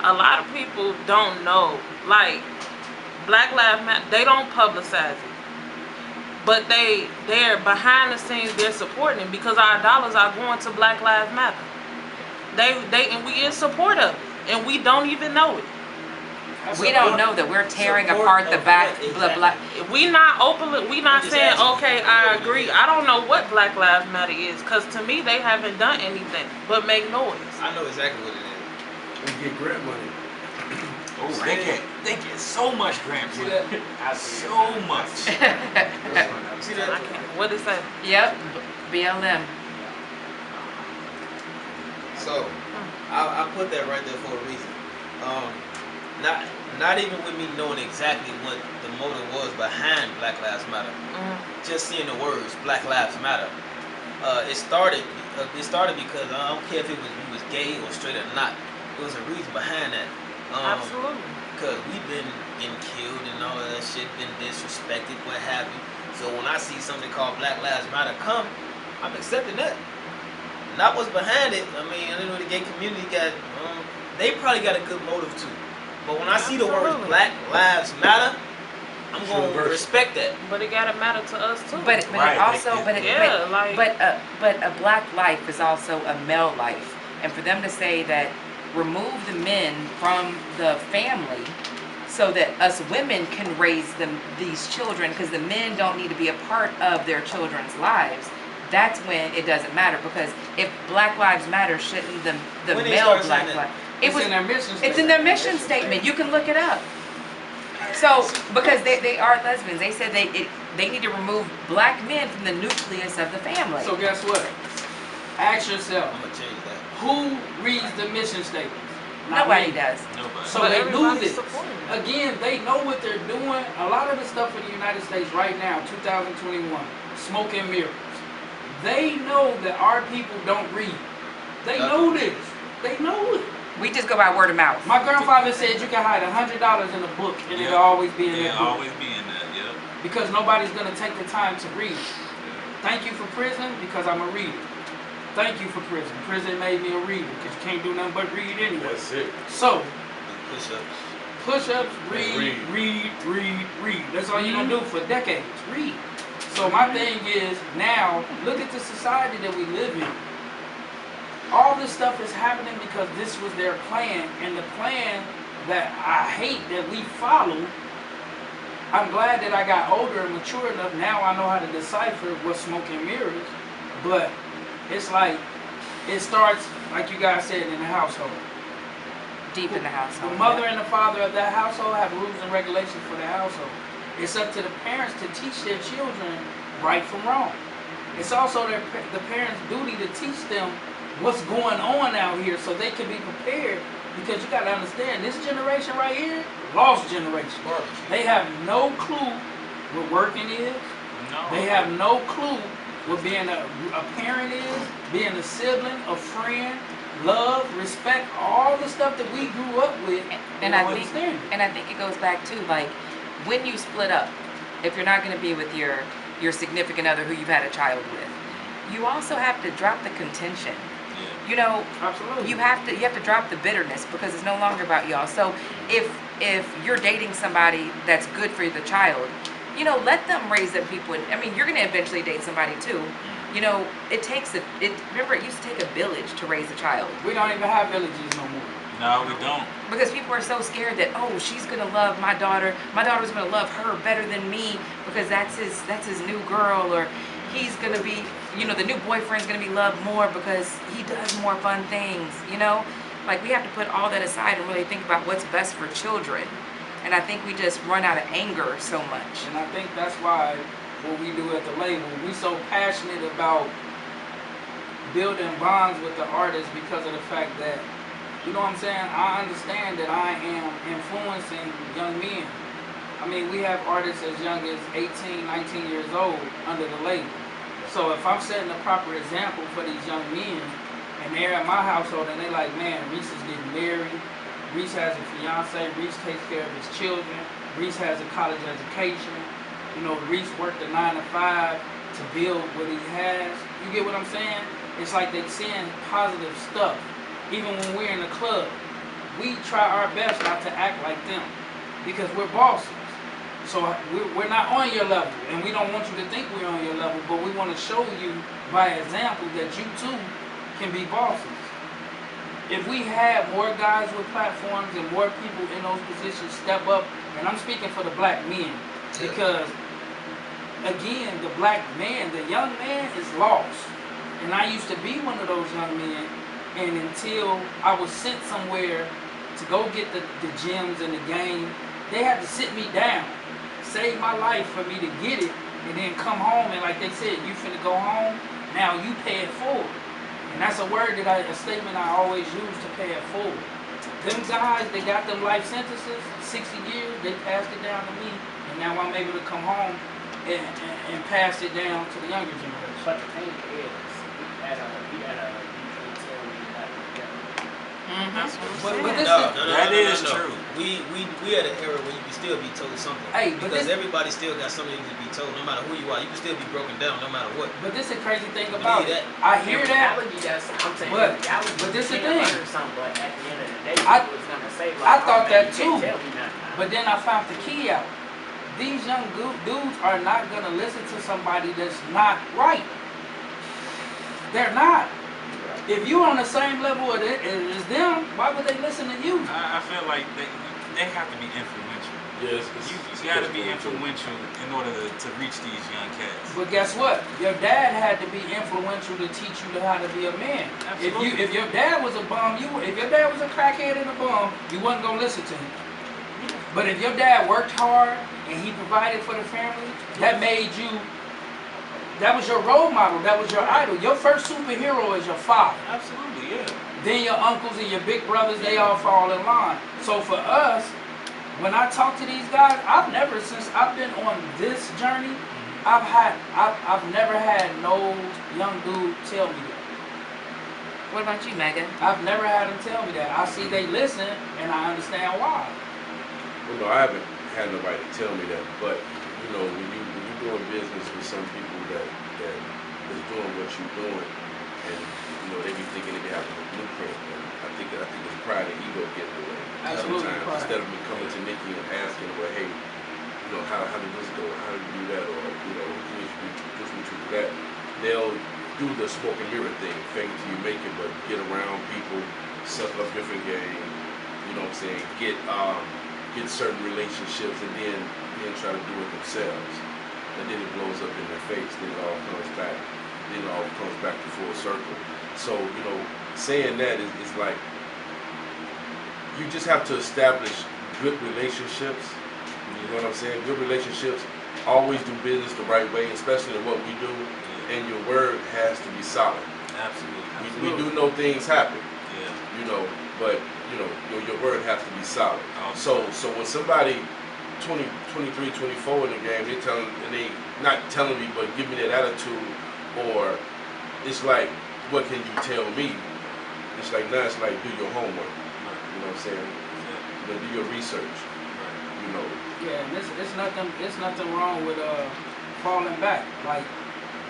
A lot of people don't know, like, Black Lives Matter, they don't publicize it. But they're behind the scenes, they're supporting it because our dollars are going to Black Lives Matter. And we in support of it, and we don't even know it. We don't know that we're tearing apart the black. We not openly. We not saying okay. I agree. I don't know what Black Lives Matter is, cause to me they haven't done anything but make noise. I know exactly what it is. We get grant money. Oh, they get so much grant money. So much. See that? What is that? Yep, BLM. So, I put that right there for a reason. Not even with me knowing exactly what the motive was behind Black Lives Matter. Just seeing the words Black Lives Matter. It started because I don't care if you was gay or straight or not. There was a reason behind that. Absolutely. Because we've been getting killed and all of that shit, been disrespected, what have you. So when I see something called Black Lives Matter come, I'm accepting that. Not what's behind it. I mean, I know the gay community got, they probably got a good motive too. But when I see the words Black Lives Matter, I'm going to respect that. But it gotta matter to us too. But Right. it also, but a black life is also a male life, and for them to say that remove the men from the family so that us women can raise these children, because the men don't need to be a part of their children's lives. That's when it doesn't matter, because if Black Lives Matter, shouldn't the male Black life? It's in their mission statement. It's in their mission statement. You can look it up. So, because they are lesbians, they said they need to remove black men from the nucleus of the family. So guess what? Ask yourself, I'm going to change that. who reads the mission statement? Nobody does. Nobody. So But they knew everybody's this. supporting it. Again, they know what they're doing. A lot of the stuff in the United States right now, 2021, smoke and mirrors. They know that our people don't read. They know this. They know it. We just go by word of mouth. My grandfather said you can hide $100 in a book and it'll always be in that book. Always be in that, yeah. Because nobody's gonna take the time to read. Thank you for prison, because I'm a reader. Thank you for prison. Prison made me a reader, because you can't do nothing but read anyway. That's it. So, Push-ups. push-ups, read. That's all you're gonna do for decades. Read. So my thing is, now, look at the society that we live in. All this stuff is happening because this was their plan, and the plan that I hate that we follow. I'm glad that I got older and mature enough. Now I know how to decipher what smoke and mirrors. But it's like, it starts, like you guys said, in the household. Deep in the household. The mother and the father of that household have rules and regulations for the household. It's up to the parents to teach their children right from wrong. It's also the parents' duty to teach them what's going on out here so they can be prepared, because you got to understand, this generation right here, lost generation. They have no clue what working is. No. They have no clue what being a parent is, being a sibling, a friend, love, respect, all the stuff that we grew up with. And I think it goes back to, like, when you split up, if you're not going to be with your significant other who you've had a child with, you also have to drop the contention. You know, absolutely. You have to drop the bitterness, because it's no longer about y'all. So if you're dating somebody that's good for the child, you know, let them raise their people. I mean, you're gonna eventually date somebody too. You know, remember, it used to take a village to raise a child. We don't even have villages no more. No, we don't. Because people are so scared that, oh, she's gonna love my daughter. My daughter's gonna love her better than me because that's his new girl, or he's gonna be, you know, the new boyfriend's gonna be loved more because he does more fun things, you know? Like, we have to put all that aside and really think about what's best for children. And I think we just run out of anger so much. And I think that's why what we do at the label, we so passionate about building bonds with the artists, because of the fact that, you know what I'm saying, I understand that I am influencing young men. I mean, we have artists as young as 18, 19 years old under the label. So if I'm setting a proper example for these young men, and they're at my household and they're like, man, Reese is getting married, Reese has a fiance, Reese takes care of his children, Reese has a college education, you know, Reese worked a 9 to 5 to build what he has. You get what I'm saying? It's like they're seeing positive stuff. Even when we're in the club, we try our best not to act like them, because we're bosses. So we're not on your level, and we don't want you to think we're on your level, but we want to show you by example that you too can be bosses. if we had more guys with platforms and more people in those positions step up, and I'm speaking for the black men, because again, the black man, the young man is lost. And I used to be one of those young men, and until I was sent somewhere to go get the gems in the game, they had to sit me down, save my life for me to get it, and then come home and like they said, you finna go home, now you pay it forward. And that's a word a statement I always use, to pay it forward. Them guys, they got them life sentences, 60 years, they passed it down to me, and now I'm able to come home and pass it down to the younger generation. But the thing is, we had a That is true. We had an era where you can still be told something. Hey, but because everybody still got something to be told, no matter who you are. You can still be broken down, no matter what. But this is the crazy thing about it. I hear that. I'm saying, but this is the thing. But at the end of the day, I was gonna say, like, I thought that you too. can't tell me nothing. But then I found the key out. These young dudes are not gonna listen to somebody that's not right. They're not. If you're on the same level as them, why would they listen to you? I feel like they have to be influential. Yes, you got to be influential in order to reach these young cats. But guess what? Your dad had to be influential to teach you how to be a man. Absolutely. If your dad was a bum, if your dad was a crackhead and a bum, you wasn't gonna listen to him. But if your dad worked hard and he provided for the family, that made you. That was your role model. That was your idol. Your first superhero is your father. Absolutely, yeah. Then your uncles and your big brothers, they all fall in line. So for us, when I talk to these guys, since I've been on this journey, I've never had no young dude tell me that. What about you, Megan? I've never had them tell me that. I see they listen, and I understand why. Well, no, I haven't had nobody tell me that, but you know, when you're doing business with some people that is doing what you're doing, and you know they be thinking they have a blueprint, and I think it's pride and ego getting in the way. Absolutely. Sometimes Pride. instead of me coming to Nikki and asking, well, hey, you know, how did this go? How did you do that? Or you know, who can you do that? They'll do the smoke and mirror thing, fake it till you make it, but get around people, suck up different game. You know what I'm saying? Get certain relationships, and then try to do it themselves. And then it blows up in their face. Then it all comes back. Then it all comes back to full circle. So, you know, saying that is like, you just have to establish good relationships. You know what I'm saying? Good relationships. Always do business the right way, especially in what we do. And your word has to be solid. Absolutely. We do know things happen. Yeah. You know, but you know, your word has to be solid. So when somebody 20, 23, 24 in the game, they not telling me, but give me that attitude, or it's like, what can you tell me? It's like, nah, it's like, do your homework. You know what I'm saying? You know, do your research. You know. Yeah, and it's nothing wrong with falling back. Like,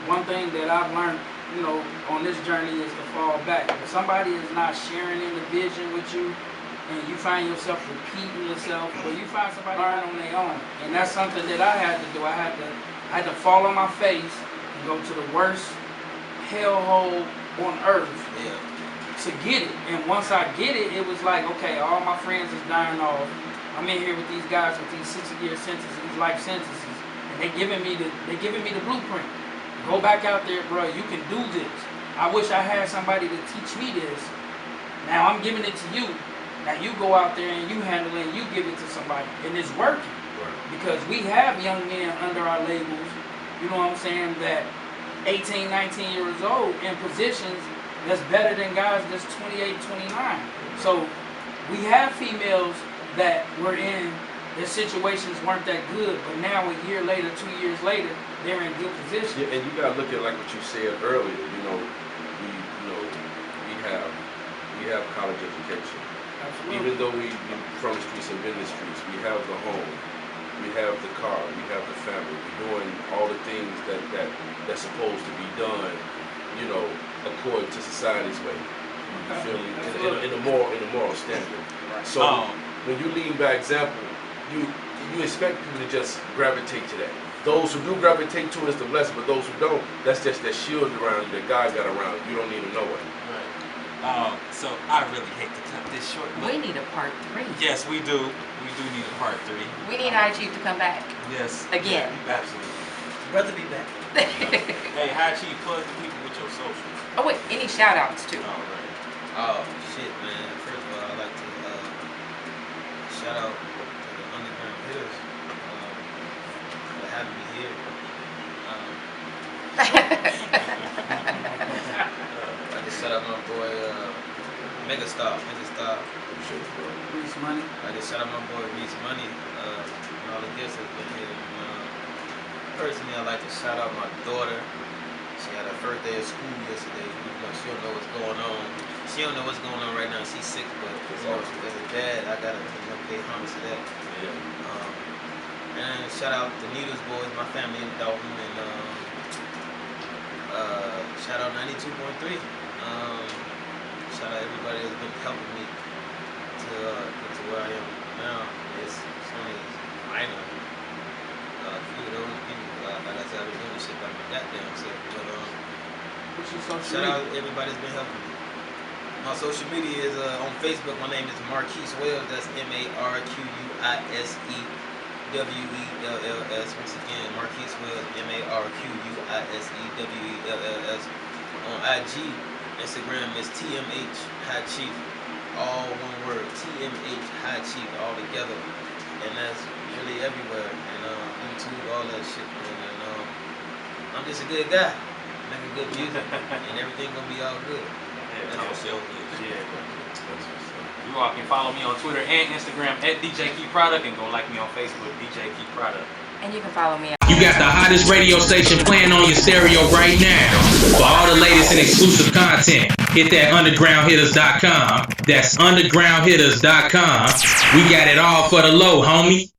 one thing that I've learned, you know, on this journey is to fall back. If somebody is not sharing in the vision with you, and you find yourself repeating yourself, or you find somebody learn on their own. And that's something that I had to do. I had to fall on my face and go to the worst hellhole on earth to get it. And once I get it, it was like, okay, all my friends is dying off. I'm in here with these guys with these 60-year sentences, these life sentences, and they giving me the blueprint. Go back out there, bro. You can do this. I wish I had somebody to teach me this. Now I'm giving it to you. Now you go out there and you handle it and you give it to somebody. And it's working. Right. Because we have young men under our labels, you know what I'm saying, that 18, 19 years old in positions that's better than guys that's 28, 29. So we have females that were in, their situations weren't that good, but now a year later, 2 years later, they're in good positions. Yeah, and you gotta look at like what you said earlier, you know, we have college education. Absolutely. Even though we from the streets and been in the streets, we have the home, we have the car, we have the family. We're doing all the things that's supposed to be done, you know, according to society's way. You feel me? In a moral standard. Right. So when you lead by example, you expect people to just gravitate to that. Those who do gravitate to it is the blessing, but those who don't, that's just that shield around you that God got around you. You don't even know it. Right. So I really hate to cut this short. But We need a part 3. yes, we do. We do need a part 3. We need High Chief to come back. Yes. Again. Yeah, absolutely. Brother be back. Hey, High Chief, plug the people with your socials. Oh wait, any shout outs too? All right. Oh shit, man. First of all, I'd like to shout out to the Underground Hitters for having me here. I just shout out my boy Megastar. Reese Money. I just shout out my boy Reese Money and all the guests that's been here. Personally, I'd like to shout out my daughter. She had her first day of school yesterday. She don't know what's going on. She don't know what's going on right now. She's sick, but as a dad, I gotta pay homage to that. Yeah. And shout out to Needles Boys, my family in Dalton, and shout out 92.3. Shout out everybody that's been helping me to get to where I am now. It's only minor. A few of those people, like I said, I've been doing this shit by my goddamn self. But shout out everybody that's been helping me. My social media is on Facebook. My name is Marquise Wells. That's MarquisWells. Once again, Marquise Wells, MarquisWells. On IG, Instagram is Tmh High Chief. All one word, Tmh High Chief, all together. And that's really everywhere. And YouTube, all that shit. And I'm just a good guy. Making good music. And everything gonna be all good. You all can follow me on Twitter and Instagram at DJ Key Product, and go like me on Facebook, DJ Key Product. And you can follow me. You got the hottest radio station playing on your stereo right now. For all the latest and exclusive content, hit that undergroundhitters.com. That's undergroundhitters.com. We got it all for the low, homie.